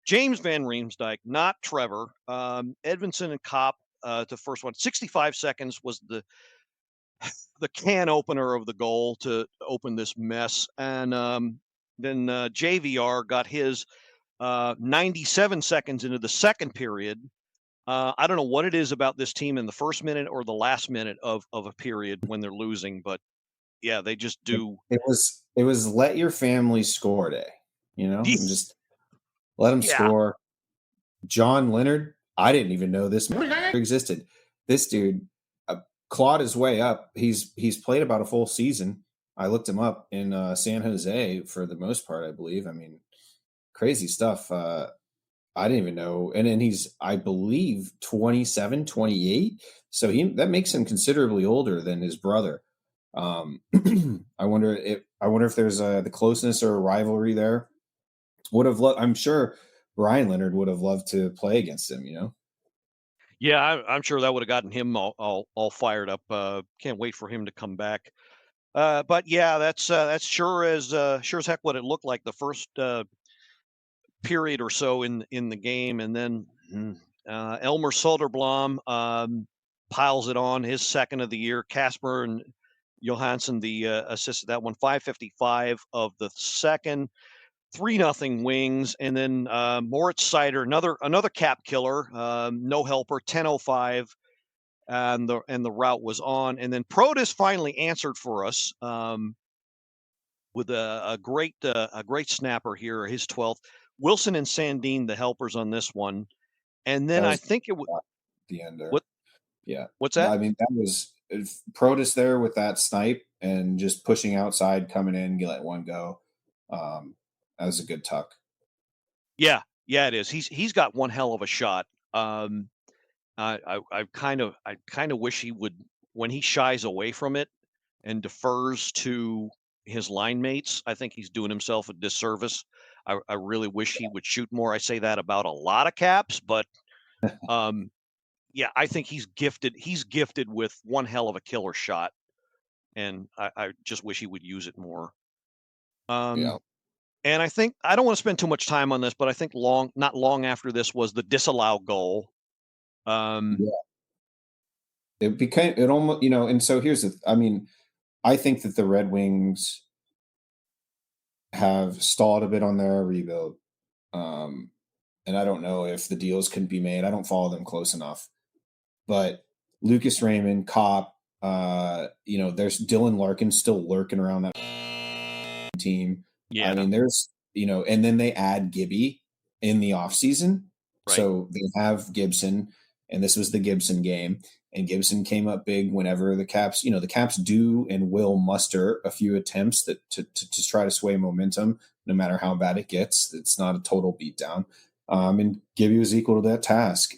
Speaker 4: James Van Riemsdyk, not Trevor. Edvinsson and Kopp, the first one. 65 seconds was the can opener of the goal to open this mess. And then JVR got his 97 seconds into the second period. I don't know what it is about this team in the first minute or the last minute of a period when they're losing, but yeah, they just do.
Speaker 5: It was let your family score day, and just let them score. John Leonard, I didn't even know this existed. This dude clawed his way up. He's played about a full season. I looked him up in San Jose for the most part, I believe. I mean, crazy stuff. I didn't even know. And then he's, I believe, 27, 28. So that makes him considerably older than his brother. I wonder if there's the closeness or a rivalry there. I'm sure Brian Leonard would have loved to play against him,
Speaker 4: Yeah, I'm sure that would have gotten him all fired up. Can't wait for him to come back. But yeah, that's sure as heck what it looked like the first period or so in the game, and then Elmer Soderblom piles it on, his second of the year. Kasper and Johansson the assisted that one. 5:55 of the second. 3-0 Wings, and then Moritz Seider, another cap killer, no helper. 10:05, and the route was on, and then Protas finally answered for us with a great snapper here, his 12th. Wilson and Sandin, the helpers on this one. And then I think it was
Speaker 5: the end there.
Speaker 4: What?
Speaker 5: Yeah.
Speaker 4: What's that?
Speaker 5: I mean, that was Protas there with that snipe and just pushing outside, coming in, you let one go. That was a good tuck.
Speaker 4: Yeah, it is. He's got one hell of a shot. I kind of wish he would, when he shies away from it and defers to his line mates, I think he's doing himself a disservice. I really wish he would shoot more. I say that about a lot of Caps, but yeah, I think he's gifted. He's gifted with one hell of a killer shot, and I just wish he would use it more.
Speaker 5: Yeah.
Speaker 4: And I think, I don't want to spend too much time on this, but I think not long after this was the disallowed goal.
Speaker 5: Yeah. It almost, and so I think that the Red Wings have stalled a bit on their rebuild. And I don't know if the deals can be made. I don't follow them close enough. But Lucas Raymond, Kopp, there's Dylan Larkin still lurking around that team.
Speaker 4: Yeah.
Speaker 5: I mean, there's, and then they add Gibby in the offseason. Right. So they have Gibson, and this was the Gibson game. And Gibson came up big whenever the Caps do and will muster a few attempts to try to sway momentum, no matter how bad it gets. It's not a total beatdown. And Gibby was equal to that task.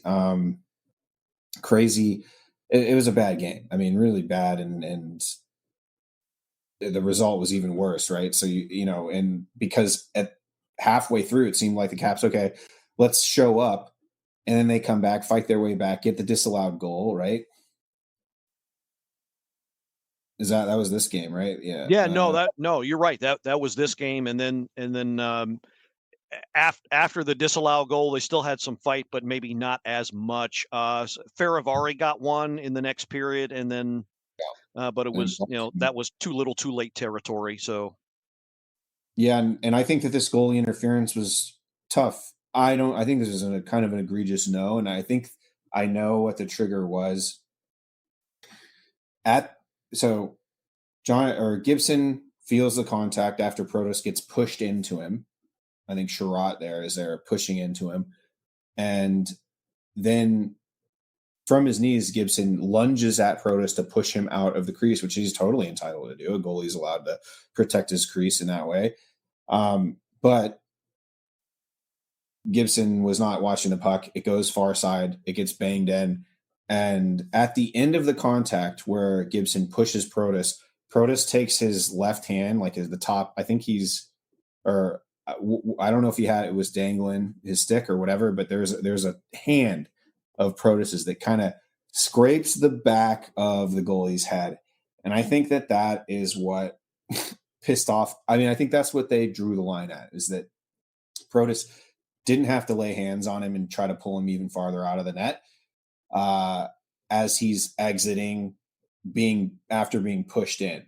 Speaker 5: Crazy. It was a bad game. I mean, really bad. And the result was even worse, right? So, and because at halfway through, it seemed like the Caps, okay, let's show up. And then they come back, fight their way back, get the disallowed goal, right? that was this game, right? Yeah.
Speaker 4: Yeah, no, you're right. That was this game, and then after the disallowed goal, they still had some fight, but maybe not as much. Faravari got one in the next period, and then, but it was that was too little, too late territory. So
Speaker 5: yeah, and I think that this goalie interference was tough. I think this is a kind of an egregious no, and I think I know what the trigger was. So Gibson feels the contact after Protas gets pushed into him. I think Sherratt is there pushing into him. And then from his knees, Gibson lunges at Protas to push him out of the crease, which he's totally entitled to do. A goalie's allowed to protect his crease in that way. But Gibson was not watching the puck. It goes far side. It gets banged in. And at the end of the contact where Gibson pushes Protas takes his left hand, like the top. I think I don't know if it was dangling his stick or whatever, but there's a hand of Protas's that kind of scrapes the back of the goalie's head. And I think that is what pissed off. I mean, I think that's what they drew the line at, is that Protas didn't have to lay hands on him and try to pull him even farther out of the net as he's exiting, after being pushed in.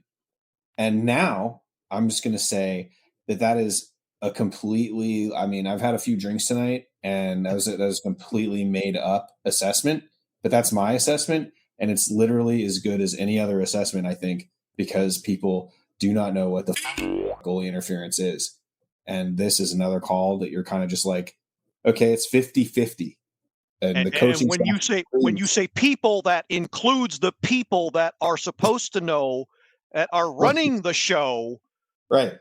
Speaker 5: And now I'm just going to say that is a completely, I mean, I've had a few drinks tonight, and that was a completely made up assessment, but that's my assessment. And it's literally as good as any other assessment, I think, because people do not know what the goalie interference is. And this is another call that you're kind of just like, okay, it's 50-50. And the coaching.
Speaker 4: And when you say people, that includes the people that are supposed to know, that are running the show.
Speaker 5: Right.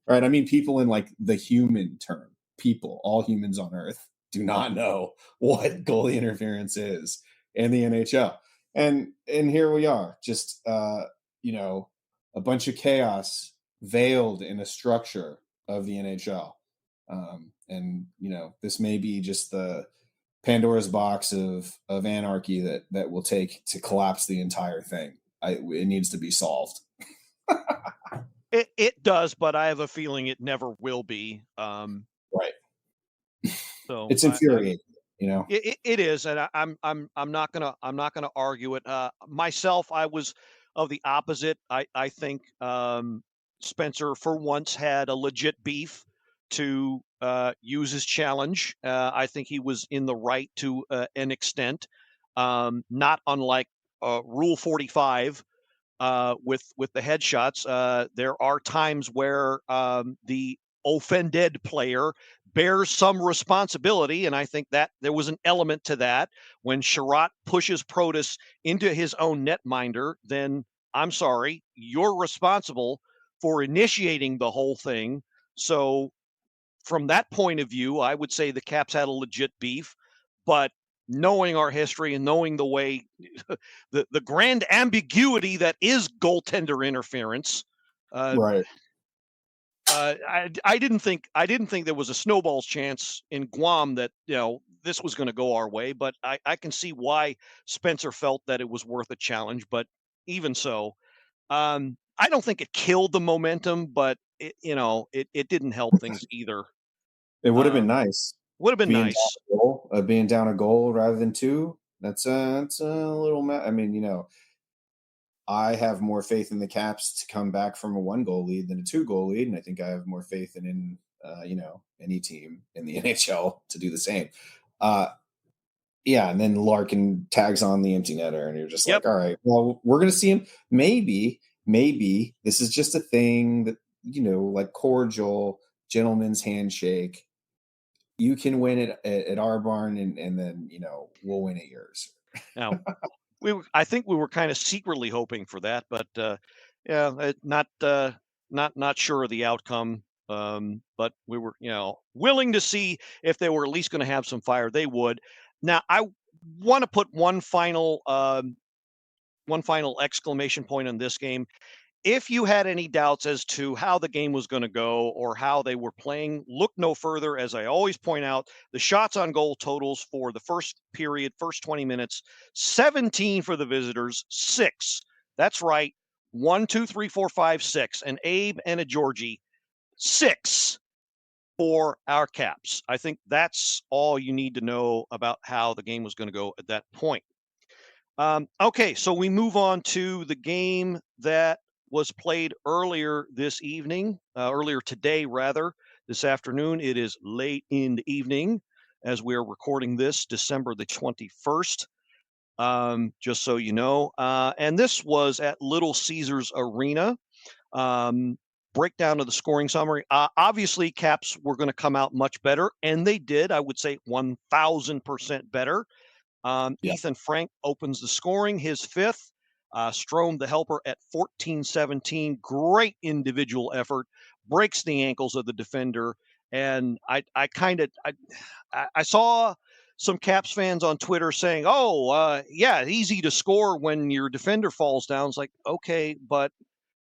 Speaker 5: I mean, people in like the human term, people, all humans on earth do not know what goalie interference is in the NHL. And here we are, just, a bunch of chaos veiled in a structure of the NHL. And this may be just the Pandora's box of anarchy that will take to collapse the entire thing. It needs to be solved.
Speaker 4: It does, but I have a feeling it never will be.
Speaker 5: Right.
Speaker 4: So
Speaker 5: it's infuriating,
Speaker 4: It is, and I'm not gonna argue it. Myself, I was of the opposite. I think Spencer for once had a legit beef to use his challenge. I think he was in the right to an extent, not unlike Rule 45 with the headshots. There are times where the offended player bears some responsibility, and I think that there was an element to that. When Sherratt pushes Protas into his own netminder, then I'm sorry, you're responsible for initiating the whole thing. So from that point of view, I would say the Caps had a legit beef, but knowing our history and knowing the way the grand ambiguity that is goaltender interference,
Speaker 5: right.
Speaker 4: I didn't think there was a snowball's chance in Guam that this was going to go our way, but I can see why Spencer felt that it was worth a challenge. But even so, I don't think it killed the momentum, but it didn't help things either.
Speaker 5: It would have been nice.
Speaker 4: Would have been nice.
Speaker 5: Being down a goal rather than two. That's a little. I mean, I have more faith in the Caps to come back from a 1-goal lead than a 2-goal lead, and I think I have more faith in any team in the NHL to do the same. Yeah, and then Larkin tags on the empty netter, and you're just like, all right, well, we're going to see him. Maybe this is just a thing that like cordial gentleman's handshake. You can win it at our barn, and then we'll win at yours.
Speaker 4: Now, I think we were kind of secretly hoping for that, but not sure of the outcome. But we were willing to see if they were at least going to have some fire. They would. Now, I want to put one final exclamation point on this game. If you had any doubts as to how the game was going to go or how they were playing, look no further. As I always point out, the shots on goal totals for the first period, first 20 minutes, 17 for the visitors, 6. That's right. 1, 2, 3, 4, 5, 6. An Abe and a Georgie. 6 for our Caps. I think that's all you need to know about how the game was going to go at that point. Okay, so we move on to the game that was played earlier this evening, earlier today, rather. This afternoon, it is late in the evening as we're recording this, December the 21st, just so you know. And this was at Little Caesars Arena. Breakdown of the scoring summary. Obviously, Caps were going to come out much better, and they did. I would say 1,000% better. Ethan Frank opens the scoring, his 5th. Strome, the helper, at 14-17. Great individual effort, breaks the ankles of the defender. And I saw some Caps fans on Twitter saying, yeah, easy to score when your defender falls down. It's like, okay, but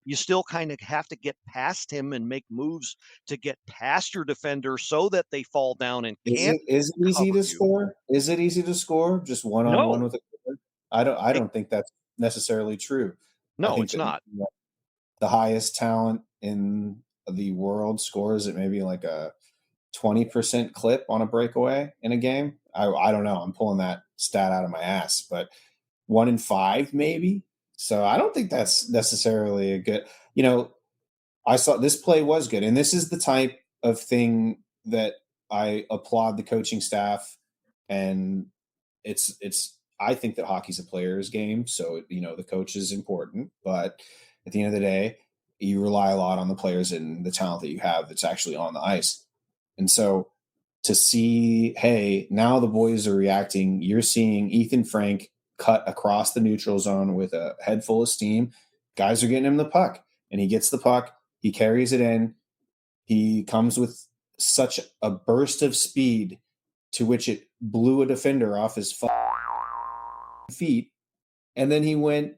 Speaker 4: you still kind of have to get past him and make moves to get past your defender so that they fall down and can't.
Speaker 5: Is it easy to score? Is it easy to score just one-on-one with a player? I don't think that's necessarily true.
Speaker 4: No,
Speaker 5: I think
Speaker 4: it's not.
Speaker 5: The highest talent in the world scores at maybe like a 20% clip on a breakaway in a game. I don't know. I'm pulling that stat out of my ass, but 1 in 5 maybe. So I don't think that's necessarily a good, I saw this play was good. And this is the type of thing that I applaud the coaching staff. And I think that hockey's a player's game. So, the coach is important, but at the end of the day, you rely a lot on the players and the talent that you have that's actually on the ice. And so to see, hey, now the boys are reacting. You're seeing Ethan Frank cut across the neutral zone with a head full of steam. Guys are getting him the puck, and he gets the puck. He carries it in. He comes with such a burst of speed to which it blew a defender off his feet. And then he went,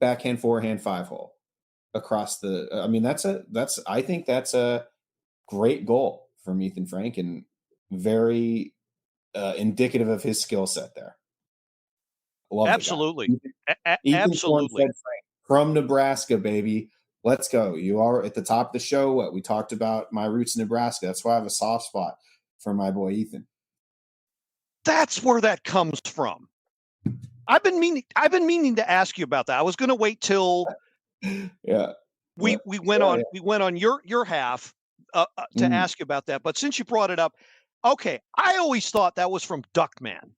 Speaker 5: backhand, forehand, 5-hole across the, I think that's a great goal from Ethan Frank and very indicative of his skill set there. Love
Speaker 4: absolutely.
Speaker 5: Absolutely. Frank from Nebraska, baby. Let's go. You are at the top of the show. We talked about my roots in Nebraska. That's why I have a soft spot for my boy Ethan.
Speaker 4: That's where that comes from. I've been meaning to ask you about that. I was going to wait till we went on your half to ask you about that. But since you brought it up, okay, I always thought that was from Duckman.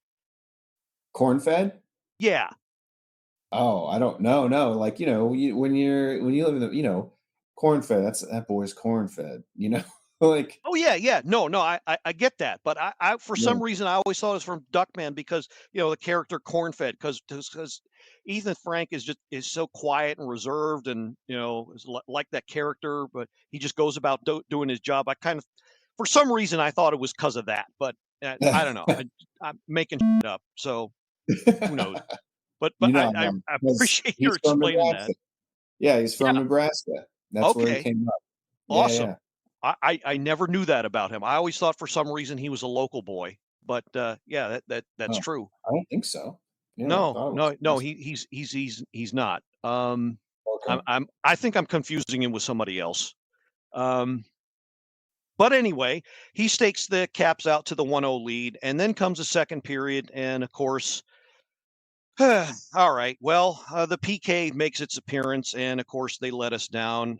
Speaker 5: Corn-fed?
Speaker 4: Yeah.
Speaker 5: Oh, I don't know. No, like, when you live in the, corn-fed, that boy's corn-fed, like.
Speaker 4: Oh yeah. No, I get that. But I for some reason, I always thought it was from Duckman because, the character corn-fed, because Ethan Frank is so quiet and reserved and, is like that character, but he just goes about doing his job. For some reason, I thought it was because of that, but I don't know. I'm making shit up. So who knows? But I appreciate you explaining that.
Speaker 5: Yeah, he's from Nebraska. That's where he came up.
Speaker 4: Awesome. Yeah. I never knew that about him. I always thought for some reason he was a local boy. But that's true.
Speaker 5: I don't think so. Yeah,
Speaker 4: no. He's not. Okay. I think I'm confusing him with somebody else. But anyway, he stakes the Caps out to the 1-0 lead, and then comes a second period, and of course, all right. Well, the PK makes its appearance, and of course, they let us down.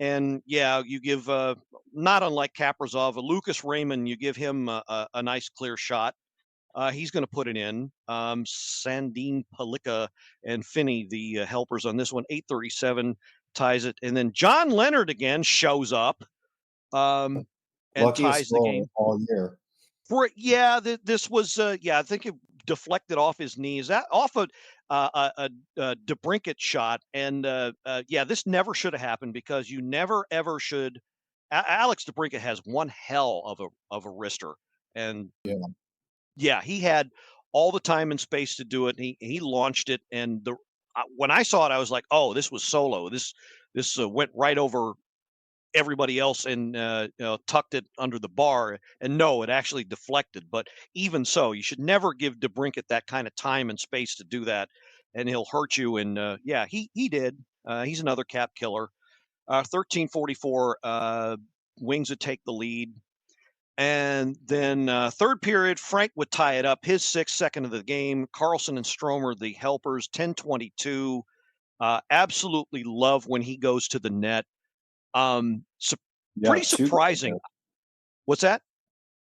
Speaker 4: And yeah, you give, not unlike Kaprizov, Lucas Raymond, you give him a nice clear shot. He's going to put it in. Sandin Palika and Finney, the helpers on this one, 8:37 ties it. And then John Leonard again shows up and ties the game
Speaker 5: all year.
Speaker 4: This was, I think it deflected off his knees, off a DeBrincat shot. And this never should have happened because you never, ever should. Alex DeBrincat has one hell of a wrister. And he had all the time and space to do it. And he launched it. And when I saw it, I was like, oh, this was solo. This went right over everybody else and tucked it under the bar. And no, it actually deflected. But even so, you should never give DeBrincat that kind of time and space to do that. and he'll hurt you. And yeah, he did. He's another cap killer. 13:44, Wings would take the lead. And then third period, Frank would tie it up, his 6th second of the game. Carlson and Stromer, the helpers, 10:22. Absolutely love when he goes to the net. Pretty surprising. What's that?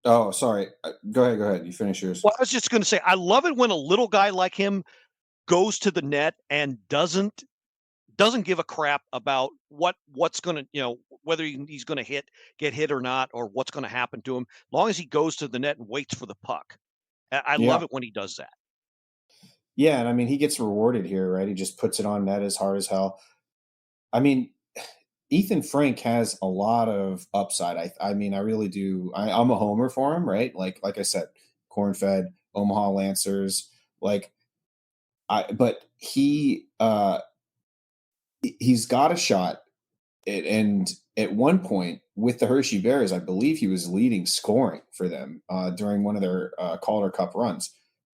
Speaker 5: Oh, sorry. Go ahead. You finish yours.
Speaker 4: Well, I was just going to say, I love it when a little guy like him goes to the net and doesn't give a crap about what's going to, whether he's going to get hit or not, or what's going to happen to him. As long as he goes to the net and waits for the puck. I love it when he does that.
Speaker 5: Yeah, and I mean, he gets rewarded here, right? He just puts it on net as hard as hell. I mean, Ethan Frank has a lot of upside. I mean, I really do. I'm a homer for him, right? Like I said, corn-fed, Omaha Lancers. But he's got a shot. And at one point with the Hershey Bears, I believe he was leading scoring for them during one of their Calder Cup runs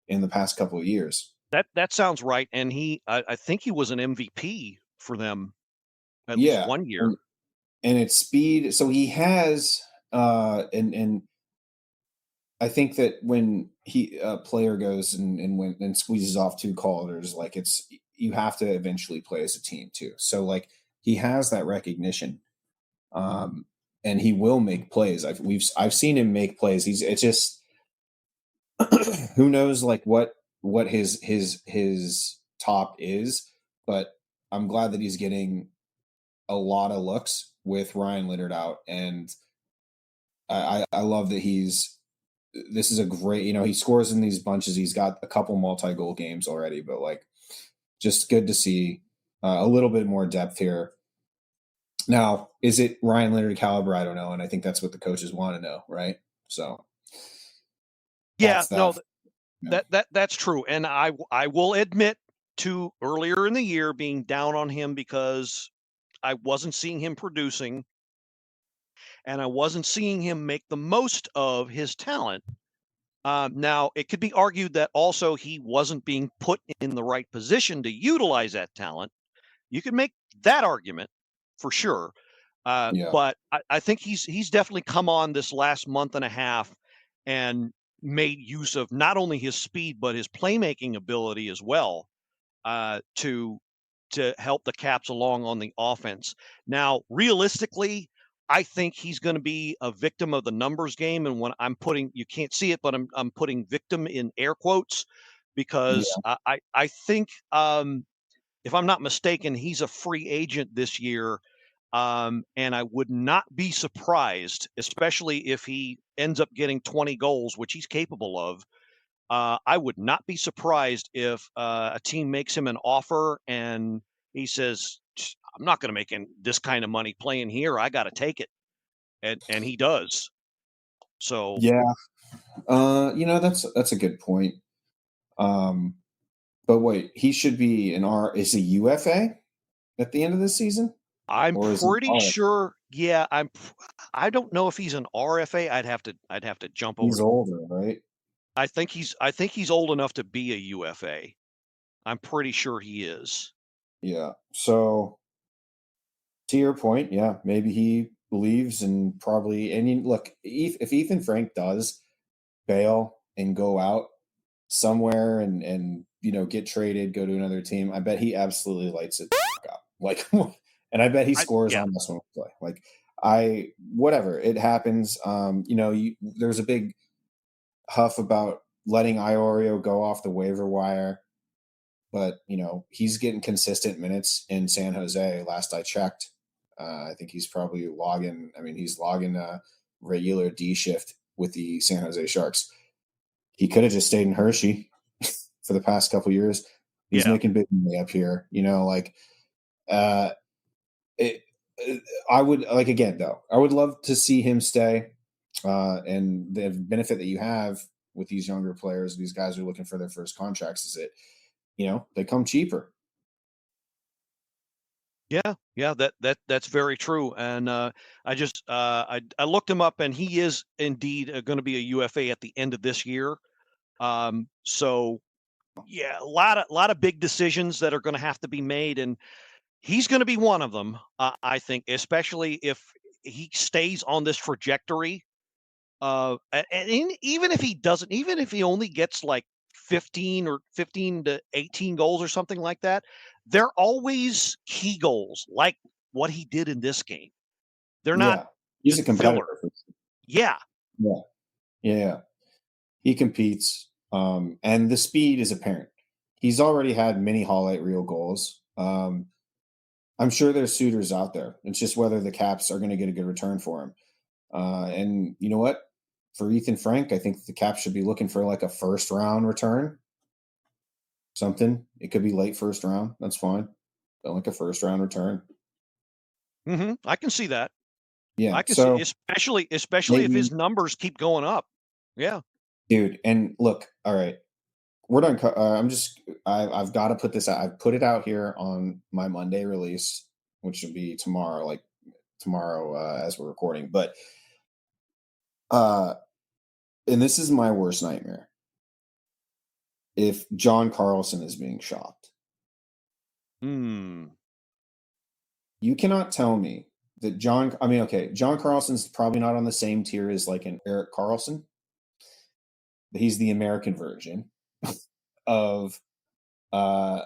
Speaker 5: in the past couple of years.
Speaker 4: That sounds right. And I think he was an MVP for them at least one year.
Speaker 5: And it's speed. So he has, and I think that when a player goes and squeezes off 2 Calders, you have to eventually play as a team too. So he has that recognition, and he will make plays. I've seen him make plays. It's just who knows what his top is, but I'm glad that he's getting a lot of looks with Ryan Leonard out, and I love that this is a great, he scores in these bunches. He's got a couple multi-goal games already, but just good to see a little bit more depth here. Now, is it Ryan Leonard caliber? I don't know, and I think that's what the coaches want to know, right? So,
Speaker 4: yeah, that's true. And I will admit to earlier in the year being down on him because I wasn't seeing him producing, and I wasn't seeing him make the most of his talent. Now, it could be argued that also he wasn't being put in the right position to utilize that talent. You could make that argument for sure. But I think he's definitely come on this last month and a half and made use of not only his speed, but his playmaking ability as well to help the Caps along on the offense. Now, realistically, I think he's going to be a victim of the numbers game. And when I'm you can't see it, but I'm putting victim in air quotes because I think, if I'm not mistaken, he's a free agent this year. And I would not be surprised, especially if he ends up getting 20 goals, which he's capable of. I would not be surprised if a team makes him an offer and he says, I'm not going to make this kind of money playing here. I got to take it. And he does. So,
Speaker 5: yeah, that's a good point. But wait, he should be is he UFA at the end of the season?
Speaker 4: I'm pretty sure. Yeah, I don't know if he's an RFA. I'd have to jump over.
Speaker 5: He's older, right?
Speaker 4: I think he's old enough to be a UFA. I'm pretty sure he is.
Speaker 5: Yeah. So to your point, yeah, maybe he believes and probably, and look, if Ethan Frank does bail and go out somewhere and get traded, go to another team, I bet he absolutely lights it up. And I bet he scores on this one play. Whatever, it happens. There's a big huff about letting Iorio go off the waiver wire, but he's getting consistent minutes in San Jose. Last I checked, I think he's probably he's logging a regular D shift with the San Jose Sharks. He could have just stayed in Hershey for the past couple of years. He's making big money up here. I would I would love to see him stay. And the benefit that you have with these younger players, these guys who are looking for their first contracts, is that, they come cheaper.
Speaker 4: Yeah, that's very true. And I looked him up, and he is indeed going to be a UFA at the end of this year. So Yeah, a lot of big decisions that are going to have to be made, and he's going to be one of them. I think, especially if he stays on this trajectory. Even if he doesn't, even if he only gets like 15 to 18 goals or something like that, they're always key goals, like what he did in this game. They're not
Speaker 5: Yeah, he's a
Speaker 4: just filler.
Speaker 5: competitor.
Speaker 4: Yeah.
Speaker 5: Yeah, yeah, he competes, and the speed is apparent. He's already had many highlight reel goals. I'm sure there's suitors out there. It's just whether the Caps are going to get a good return for him. And you know what? For Ethan Frank, I think the Caps should be looking for like a first round return. Something. It could be late first round. That's fine. But like a first round return.
Speaker 4: I can see that.
Speaker 5: Yeah.
Speaker 4: I can
Speaker 5: So
Speaker 4: see, especially if
Speaker 5: maybe,
Speaker 4: his numbers keep going up. Yeah.
Speaker 5: dude. And look, all right, we're done. I've got to put this out. I've put it out here on my Monday release, which will be tomorrow, as we're recording. But, and this is my worst nightmare. If John Carlson is being shopped,
Speaker 4: Hmm.
Speaker 5: you cannot tell me that John Carlson's probably not on the same tier as like an Eric Carlson. He's the American version of a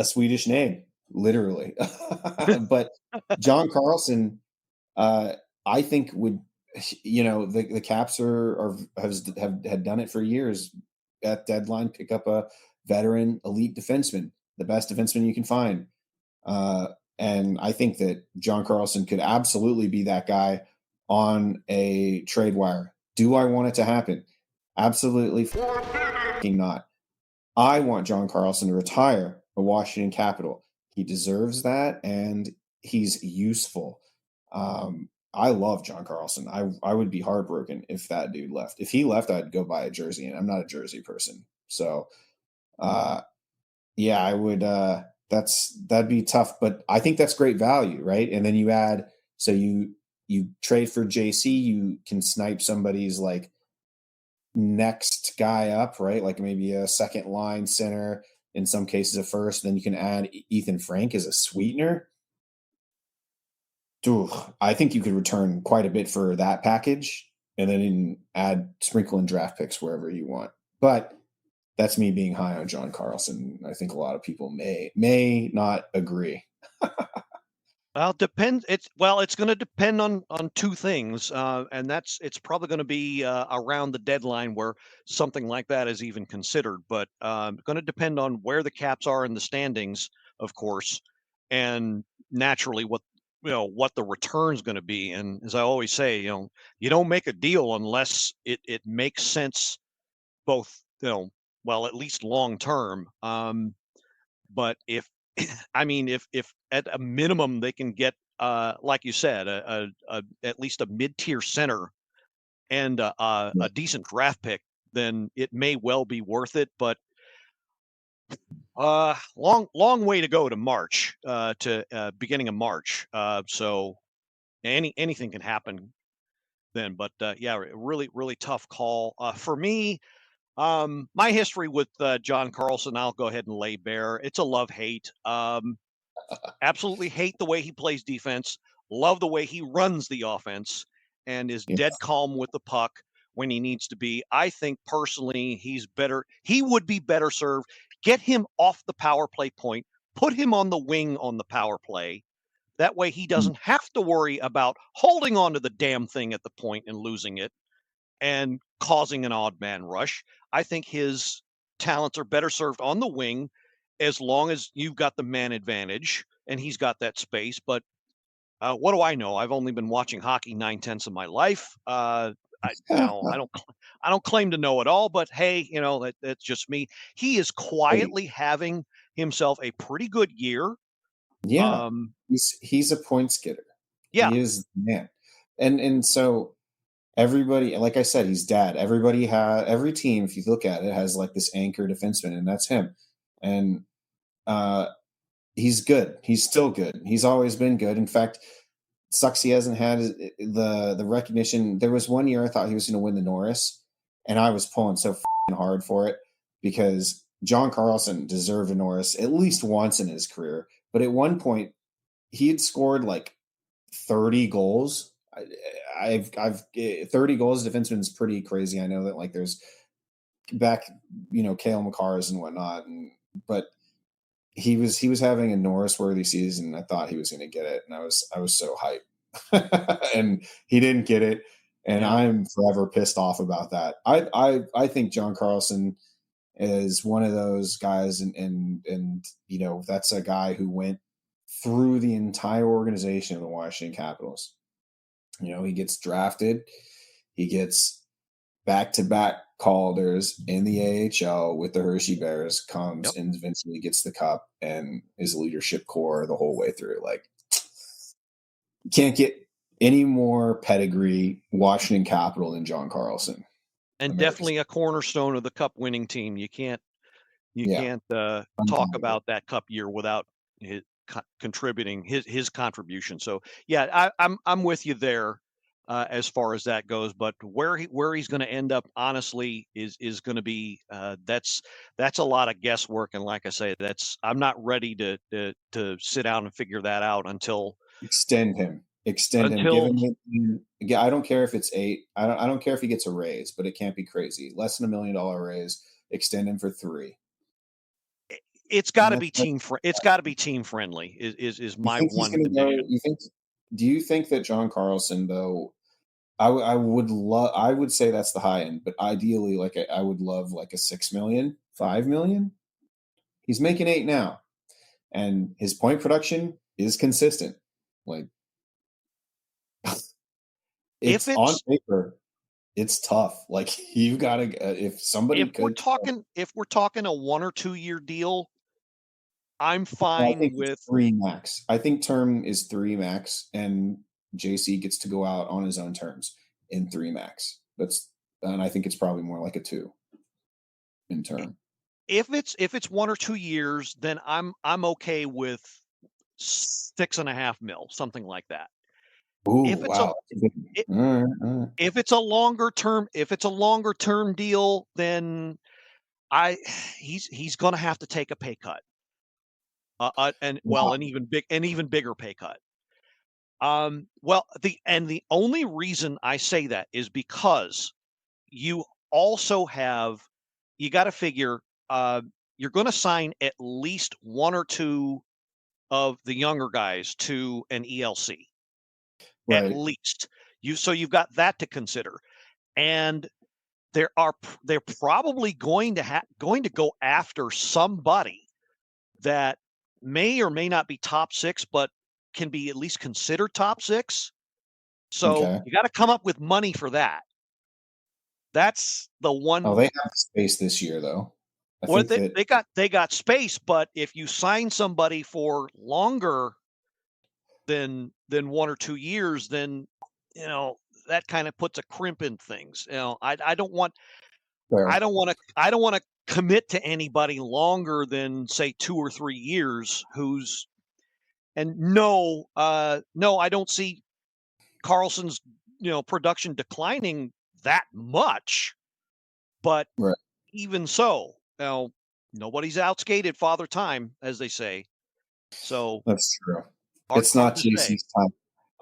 Speaker 5: Swedish name, literally. But John Carlson, I think would, the Caps had done it for years. At deadline, pick up a veteran elite defenseman, the best defenseman you can find. And I think that John Carlson could absolutely be that guy on a trade wire. Do I want it to happen? Absolutely not. I want John Carlson to retire a Washington Capital. He deserves that, and he's useful. I love John Carlson. I would be heartbroken if that dude left. If he left, I'd go buy a jersey, and I'm not a jersey person. So, yeah, I would. That'd be tough, but I think that's great value, right? And then you add, so you trade for JC, you can snipe somebody's like next guy up, right? Like maybe a second line center, in some cases a first. Then you can add Ethan Frank as a sweetener. Ooh, I think you could return quite a bit for that package, and then sprinkle in draft picks wherever you want. But that's me being high on John Carlson. I think a lot of people may not agree.
Speaker 4: Well, depends. It's going to depend on two things, and it's probably going to be around the deadline where something like that is even considered. But going to depend on where the Caps are in the standings, of course, and naturally what the return is going to be. And as I always say, you don't make a deal unless it makes sense, both at least long term. But if if at a minimum they can get, like you said, at least a mid-tier center and a decent draft pick, then it may well be worth it. But long way to go to March, to beginning of March. So anything can happen then. But yeah, really really tough call for me. My history with John Carlson, I'll go ahead and lay bare. It's a love-hate. Absolutely hate the way he plays defense. Love the way he runs the offense and is dead calm with the puck when he needs to be. I think personally he's better. He would be better served. Get him off the power play point. Put him on the wing on the power play. That way he doesn't have to worry about holding on to the damn thing at the point and losing it and causing an odd man rush. I think his talents are better served on the wing, as long as you've got the man advantage and he's got that space. But what do I know? I've only been watching hockey 9/10 of my life. I don't claim to know it all, but hey, that's just me. He is quietly having himself a pretty good year.
Speaker 5: Yeah, he's a points getter.
Speaker 4: Yeah,
Speaker 5: he is the man, and so everybody, like I said, he's dad. Every team, if you look at it, has like this anchor defenseman, and that's him. And he's good. He's still good. He's always been good. In fact, sucks he hasn't had the recognition. There was one year I thought he was going to win the Norris, and I was pulling so hard for it because John Carlson deserved a Norris at least once in his career, but at one point he had scored like 30 goals. I've 30 goals. Defenseman's pretty crazy. I know that like there's back, Cale McCarrs and whatnot, but he was having a Norris worthy season. I thought he was going to get it, and I was so hyped, and he didn't get it, and I'm forever pissed off about that. I think John Carlson is one of those guys, and that's a guy who went through the entire organization of the Washington Capitals. He gets drafted, he gets back-to-back Calder's in the AHL with the Hershey Bears, comes and eventually gets the cup and is leadership core the whole way through. Like, you can't get any more pedigree Washington Capital than John Carlson.
Speaker 4: And definitely a cornerstone of the cup winning team. You can't talk about that cup year without his contributing his contribution. So yeah, I'm with you there as far as that goes. But where he's going to end up, honestly, is going to be that's a lot of guesswork. And like I say, I'm not ready to sit down and figure that out until
Speaker 5: extend him. Give him. I don't care if it's 8. I don't care if he gets a raise, but it can't be crazy. Less than $1 million raise. Extend him for 3.
Speaker 4: It's got to be it's got to be team friendly. Is my one.
Speaker 5: Do you think that John Carlson, though? I would say that's the high end, but ideally, like I would love like a $6 million, $5 million. He's making 8 now, and his point production is consistent. Like, it's on paper, it's tough. Like, you gotta if we're
Speaker 4: talking a 1 or 2 year deal, I'm fine with
Speaker 5: 3 max. I think term is 3 max, and JC gets to go out on his own terms in 3 max. And I think it's probably more like a 2 in term.
Speaker 4: If it's 1 or 2 years, then I'm okay with 6.5 mil, something like that.
Speaker 5: Ooh,
Speaker 4: wow. If it's a longer term deal, then he's going to have to take a pay cut. An even bigger pay cut. The only reason I say that is because you also you got to figure you're going to sign at least 1 or 2 of the younger guys to an ELC. Right. At least you've got that to consider, and they're probably going to go after somebody that may or may not be top 6, but can be at least considered top 6. So you got to come up with money for that. That's the one.
Speaker 5: Oh, they have space this year, though.
Speaker 4: They got space, but if you sign somebody for longer than 1 or 2 years, then that kind of puts a crimp in things. I don't want to commit to anybody longer than, say, 2 or 3 years. No, I don't see Carlson's production declining that much, but even so, nobody's outskated Father Time, as they say. So
Speaker 5: that's true. It's not JC's time.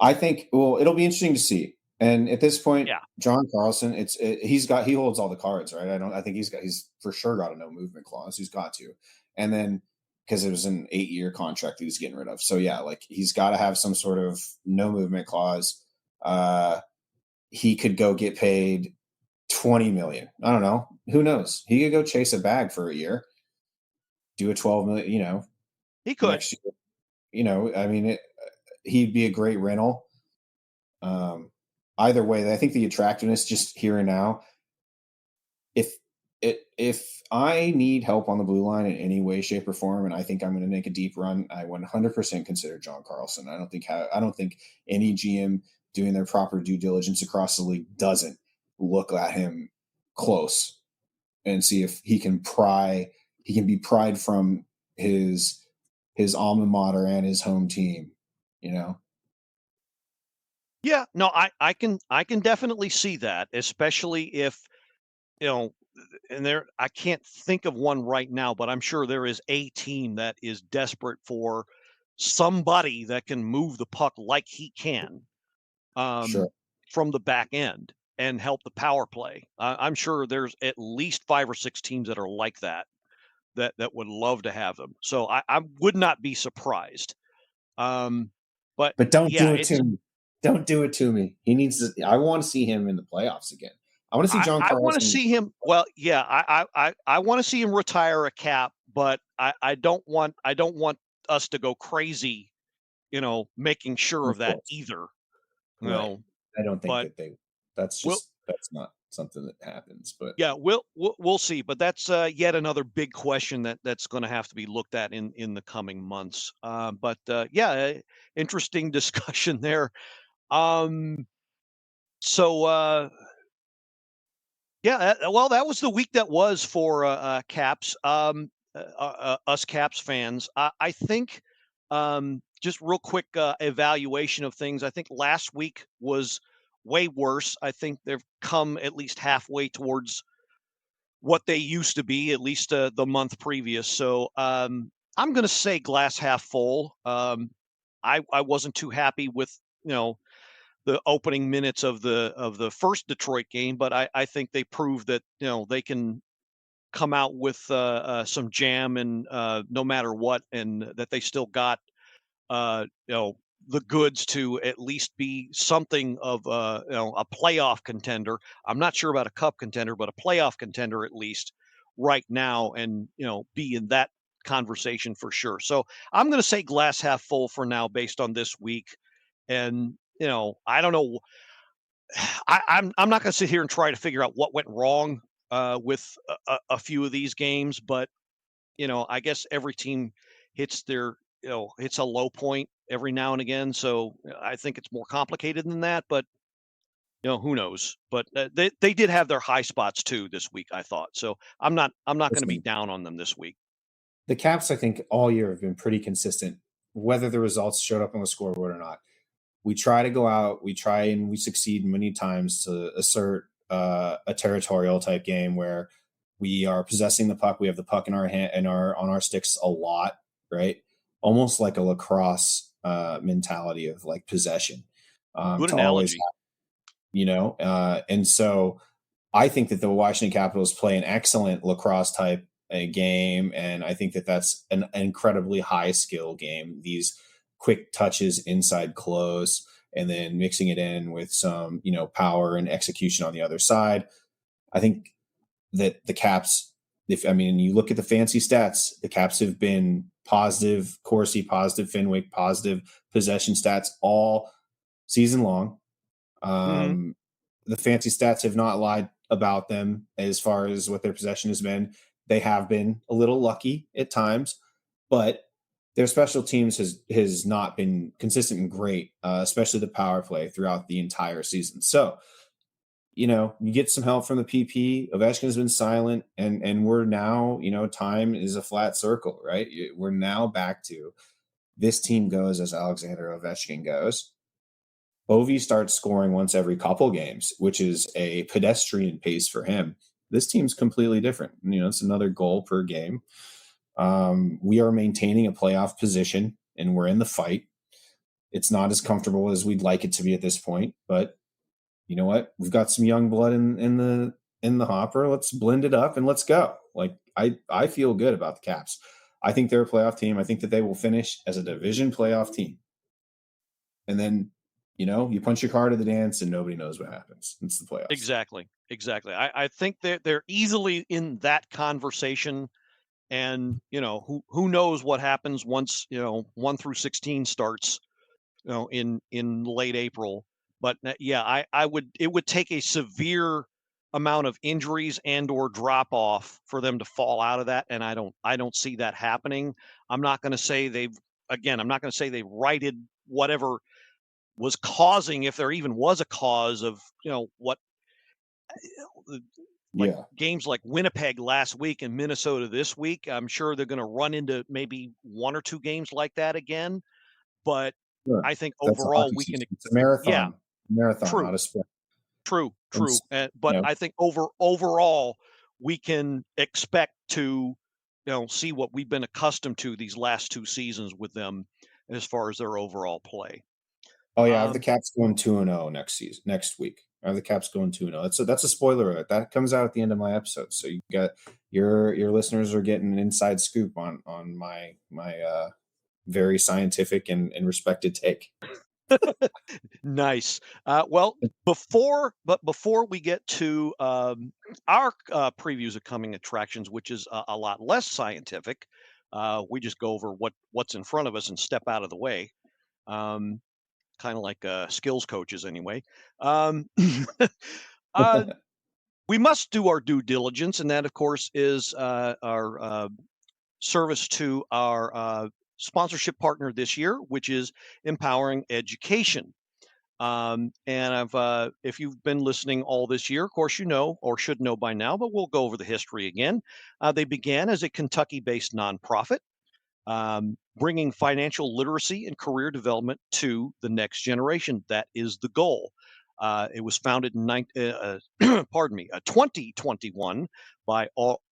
Speaker 5: I think. Well, it'll be interesting to see. And at this point, John Carlson, he holds all the cards, right? I think he's for sure got a no movement clause. He's got to, and then because it was an 8-year contract he was getting rid of. So yeah, like he's got to have some sort of no movement clause. He could go get paid $20 million. I don't know. Who knows? He could go chase a bag for a year, do a $12 million.
Speaker 4: He could.
Speaker 5: Next year, I mean, he'd be a great rental. Either way, I think the attractiveness just here and now. If I need help on the blue line in any way, shape, or form, and I think I'm going to make a deep run, I 100% consider John Carlson. I don't think any GM doing their proper due diligence across the league doesn't look at him close and see if he can be pried from his alma mater and his home team.
Speaker 4: Yeah, no, I can definitely see that, especially if and I can't think of one right now, but I'm sure there is a team that is desperate for somebody that can move the puck like he can
Speaker 5: Sure.
Speaker 4: from the back end and help the power play. I'm sure there's at least 5 or 6 teams that are like that would love to have him. So I would not be surprised. But
Speaker 5: don't
Speaker 4: yeah,
Speaker 5: do it to me. Don't do it to me. He needs to. I want to see him in the playoffs again. I want to see John
Speaker 4: I want to
Speaker 5: Carlson.
Speaker 4: see him. Well, yeah, I want to see him retire a cap, but I don't want us to go crazy, making sure of
Speaker 5: Of
Speaker 4: that
Speaker 5: course.
Speaker 4: either.
Speaker 5: Right. I don't think
Speaker 4: But
Speaker 5: that that's not something that happens. But
Speaker 4: yeah, we'll see. But that's yet another big question that's going to have to be looked at in the coming months. Interesting discussion there. So well, that was the week that was for Caps. Us Caps fans. I think just real quick evaluation of things. I think last week was way worse. I think they've come at least halfway towards what they used to be, at least the month previous. So I'm going to say glass half full. I wasn't too happy with the opening minutes of the first Detroit game, but I think they proved that they can come out with some jam and no matter what, and that they still got uh, you know the goods to at least be something of a playoff contender. I'm not sure about a cup contender, but a playoff contender at least right now, and be in that conversation for sure. So I'm going to say glass half full for now, based on this week. And I don't know. I'm not going to sit here and try to figure out what went wrong with a few of these games, but I guess every team hits hits a low point every now and again. So I think it's more complicated than that, but who knows? But they did have their high spots too this week, I thought. So I'm not going to be down on them this week.
Speaker 5: the Caps, I think, all year have been pretty consistent, whether the results showed up on the scoreboard or not. We try to go out, we try and we succeed many times to assert a territorial type game where we are possessing the puck. We have the puck in our hand and on our sticks a lot, right? Almost like a lacrosse mentality of like possession.
Speaker 4: Good
Speaker 5: to
Speaker 4: analogy.
Speaker 5: always, and so I think that the Washington Capitals play an excellent lacrosse type game, and I think that that's an incredibly high skill game. These quick touches inside close, and then mixing it in with some power and execution on the other side. I think that the Caps, you look at the fancy stats, the Caps have been positive Corsi, positive Fenwick, positive possession stats all season long. The fancy stats have not lied about them as far as what their possession has been. They have been a little lucky at times, but their special teams has not been consistent and great, especially the power play throughout the entire season. So, you get some help from the PP. Ovechkin's been silent, and we're now, time is a flat circle, right? We're now back to this team goes as Alexander Ovechkin goes. Ovi starts scoring once every couple games, which is a pedestrian pace for him. This team's completely different. It's another goal per game. We are maintaining a playoff position, and we're in the fight. It's not as comfortable as we'd like it to be at this point, but you know what? We've got some young blood in the hopper. Let's blend it up and let's go. Like I feel good about the Caps. I think they're a playoff team. I think that they will finish as a division playoff team. And then, you punch your car to the dance and nobody knows what happens. It's the playoffs.
Speaker 4: Exactly. I think they're easily in that conversation. And who knows what happens once 1 through 16 starts in late April. But it would take a severe amount of injuries and or drop off for them to fall out of that, and I don't see that happening. I'm not going to say they've righted whatever was causing, if there even was a cause of what games like Winnipeg last week and Minnesota this week. I'm sure they're going to run into maybe 1 or 2 games like that again. But
Speaker 5: Sure.
Speaker 4: I think
Speaker 5: That's
Speaker 4: overall we can.
Speaker 5: It's a marathon.
Speaker 4: Yeah,
Speaker 5: marathon,
Speaker 4: true.
Speaker 5: not a sprint.
Speaker 4: True.
Speaker 5: And,
Speaker 4: But I think overall, we can expect to, see what we've been accustomed to these last 2 seasons with them as far as their overall play.
Speaker 5: oh yeah, I have the
Speaker 4: Um,
Speaker 5: Caps going 2-0 next week. I have the Caps going 2-0. That's a spoiler alert. That comes out at the end of my episode. So you got your listeners are getting an inside scoop on my very scientific and respected take.
Speaker 4: Nice. Well, before we get to our previews of coming attractions, which is a lot less scientific, we just go over what's in front of us and step out of the way. Kind of like skills coaches, anyway. Um, uh, we must do our due diligence, and that, of course, is our service to our sponsorship partner this year, which is Empowering Education. And if you've been listening all this year, of course, you know or should know by now, but we'll go over the history again. They began as a Kentucky-based nonprofit, bringing financial literacy and career development to the next generation. That is the goal. It was founded in 2021 by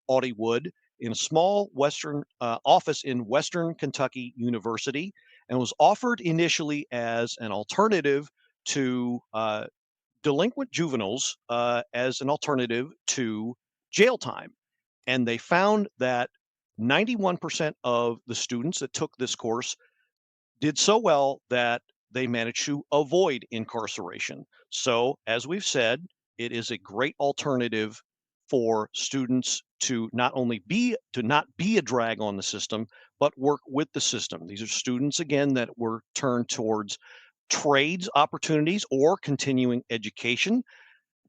Speaker 4: Audie Wood in a small Western office in Western Kentucky University, and was offered initially as an alternative to delinquent juveniles, as an alternative to jail time. And they found that 91% of the students that took this course did so well that they managed to avoid incarceration. So, as we've said, it is a great alternative for students to not be a drag on the system, but work with the system. These are students, again, that were turned towards trades opportunities or continuing education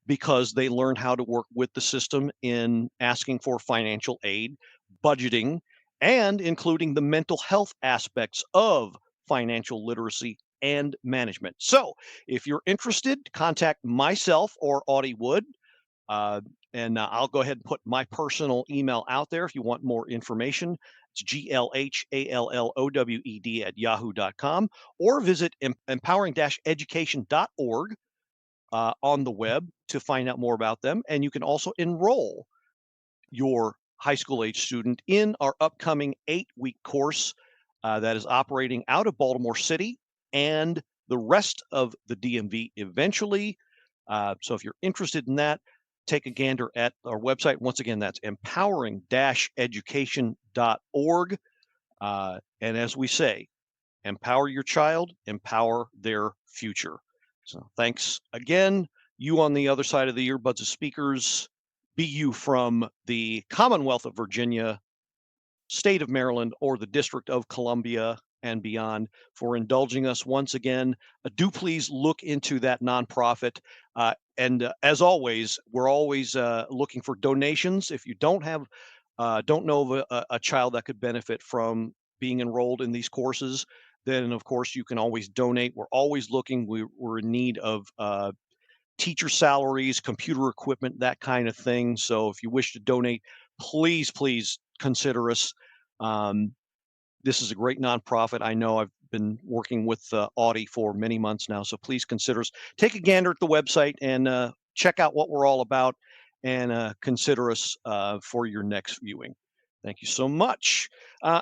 Speaker 4: because they learned how to work with the system in asking for financial aid, budgeting, and including the mental health aspects of financial literacy and management. So, if you're interested, contact myself or Audie Wood. And I'll go ahead and put my personal email out there if you want more information. It's glhallowed@yahoo.com, or visit empowering-education.org on the web to find out more about them. And you can also enroll your high school age student in our upcoming 8-week course that is operating out of Baltimore City and the rest of the DMV eventually. So if you're interested in that, take a gander at our website. Once again, that's empowering-education.org. And as we say, empower your child, empower their future. So thanks again. You on the other side of the earbuds of speakers, be you from the Commonwealth of Virginia, state of Maryland, or the District of Columbia and beyond, for indulging us once again. Do please look into that nonprofit. And as always, we're always looking for donations. If you don't know of a child that could benefit from being enrolled in these courses, then of course you can always donate. We're always looking. We're in need of teacher salaries, computer equipment, that kind of thing. So if you wish to donate, please consider us. This is a great nonprofit. I know I've been working with Audie for many months now, so please consider us. Take a gander at the website and check out what we're all about, and consider us for your next viewing. Thank you so much.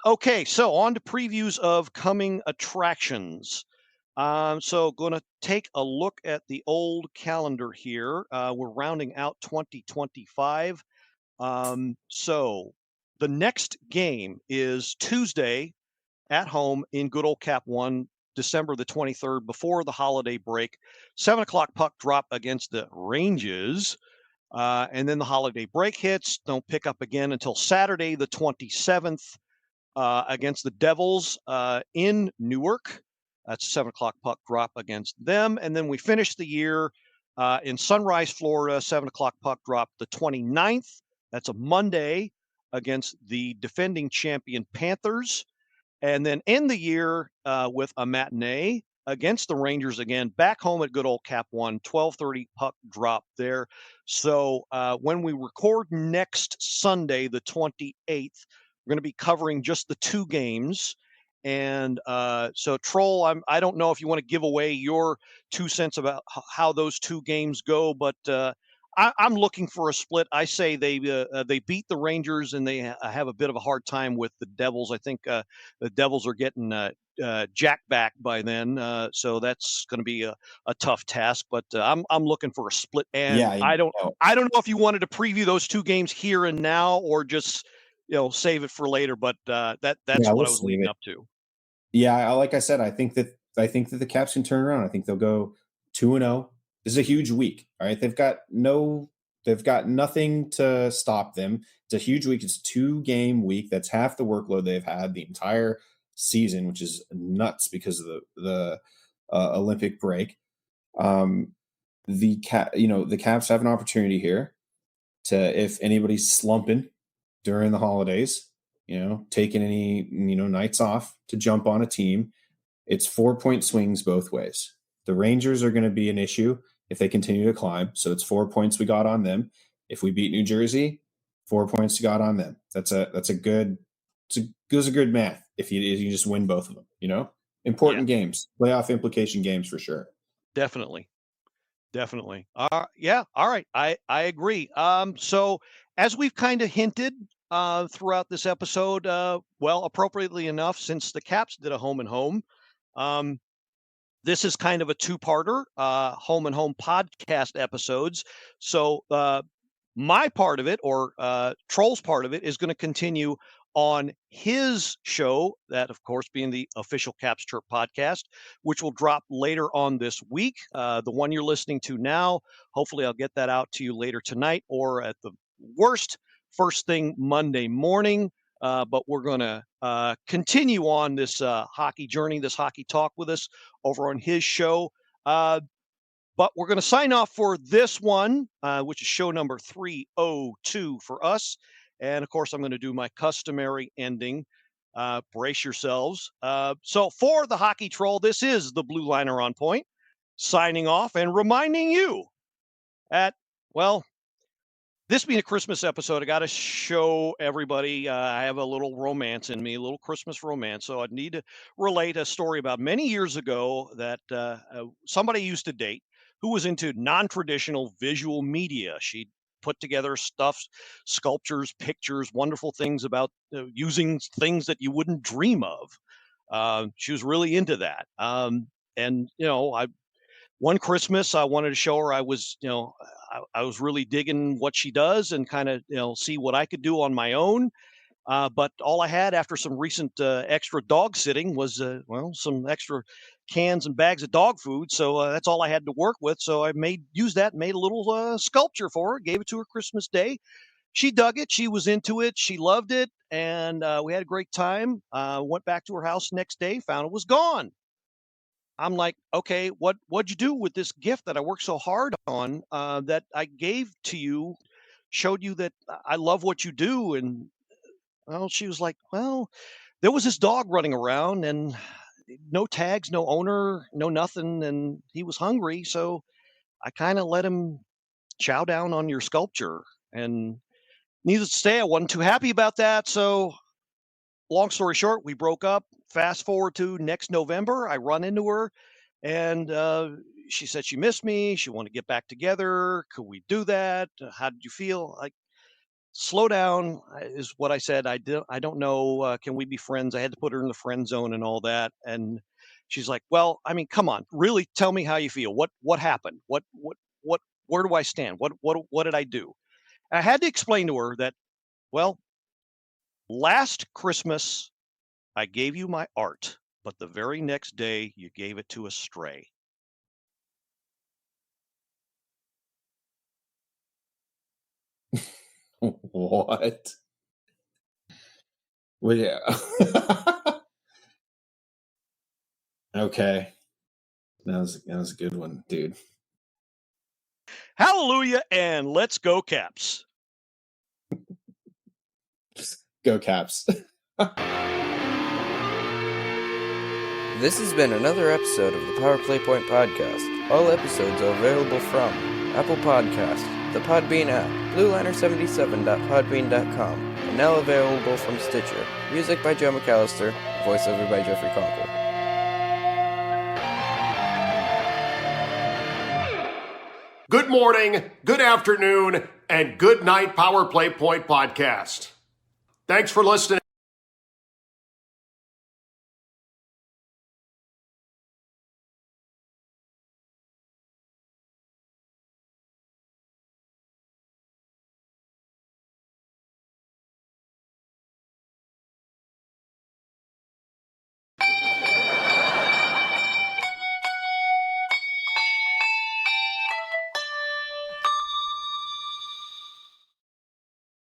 Speaker 4: Okay, so on to previews of coming attractions. So going to take a look at the old calendar here. We're rounding out 2025. So the next game is Tuesday at home in good old Cap 1, December the 23rd, before the holiday break. 7 o'clock puck drop against the Rangers. And then the holiday break hits. Don't pick up again until Saturday the 27th against the Devils in Newark. That's 7 o'clock puck drop against them. And then we finish the year in Sunrise, Florida, 7 o'clock puck drop the 29th. That's a Monday against the defending champion Panthers. And then end the year with a matinee against the Rangers again, back home at good old Cap 1, 12:30 puck drop there. So when we record next Sunday, the 28th, we're going to be covering just the 2 games. And so, Troll, I don't know if you want to give away your 2 cents about how those 2 games go, but I'm looking for a split. I say they beat the Rangers, and they have a bit of a hard time with the Devils. I think the Devils are getting Jack back by then, so that's going to be a tough task. But I'm looking for a split, and
Speaker 5: Yeah,
Speaker 4: I don't know if you wanted to preview those 2 games here and now, or just save it for later. But that's what I was leading up to.
Speaker 5: Yeah, like I said, I think that the Caps can turn around. I think they'll go 2-0. This is a huge week. All right, they've got nothing to stop them. It's a huge week. It's a 2-game week. That's half the workload they've had the entire season, which is nuts because of the Olympic break. The Caps have an opportunity here to, if anybody's slumping during the holidays, taking any nights off, to jump on a team. It's 4-point swings both ways. The Rangers are going to be an issue if they continue to climb. So it's 4 points we got on them. If we beat New Jersey, 4 points we got on them. That's a good math if you just win both of them. Important games, playoff implication games for sure.
Speaker 4: Definitely. Yeah. All right. I agree. So as we've kind of hinted throughout this episode, appropriately enough, since the Caps did a home and home, this is kind of a 2-parter, home and home podcast episodes. So my part of it, or Troll's part of it, is going to continue on his show, that of course being the official Caps Chirp podcast, which will drop later on this week. The one you're listening to now, hopefully I'll get that out to you later tonight, or at the worst, first thing Monday morning. But we're going to continue on this hockey journey, this hockey talk with us over on his show. But we're going to sign off for this one, which is show number 302 for us. And, of course, I'm going to do my customary ending. Brace yourselves. So for the Hockey Troll, this is the Blue Liner on Point, signing off and reminding you this being a Christmas episode, I got to show everybody I have a little romance in me, a little Christmas romance. So I need to relate a story about many years ago that somebody I used to date who was into non-traditional visual media. She put together stuff, sculptures, pictures, wonderful things about using things that you wouldn't dream of. She was really into that. One Christmas, I wanted to show her I was really digging what she does and kind of, see what I could do on my own. But all I had after some recent extra dog sitting was, some extra cans and bags of dog food. So that's all I had to work with. So I made a little sculpture for her, gave it to her Christmas Day. She dug it. She was into it. She loved it. And we had a great time. Went back to her house next day, found it was gone. I'm like, okay, what'd you do with this gift that I worked so hard on, that I gave to you, showed you that I love what you do? And she was like, well, there was this dog running around and no tags, no owner, no nothing. And he was hungry. So I kind of let him chow down on your sculpture. And needless to say, I wasn't too happy about that. So long story short, we broke up. Fast forward to next November, I run into her, and she said she missed me. She wanted to get back together. Could we do that? How did you feel? Like, slow down is what I said. I don't know. Can we be friends? I had to put her in the friend zone and all that. And she's like, well, I mean, come on, really tell me how you feel. What happened? Where do I stand? What did I do? And I had to explain to her that, well, last Christmas, I gave you my art, but the very next day you gave it to a stray.
Speaker 5: What? Well, yeah. Okay. That was a good one, dude.
Speaker 4: Hallelujah, and let's go Caps.
Speaker 5: Go Caps.
Speaker 6: This has been another episode of the Power Play Point Podcast. All episodes are available from Apple Podcast, the Podbean app, BlueLiner77.podbean.com, and now available from Stitcher. Music by Joe McAllister, voiceover by Jeffrey Conkle.
Speaker 1: Good morning, good afternoon, and good night, Power Play Point Podcast. Thanks for listening.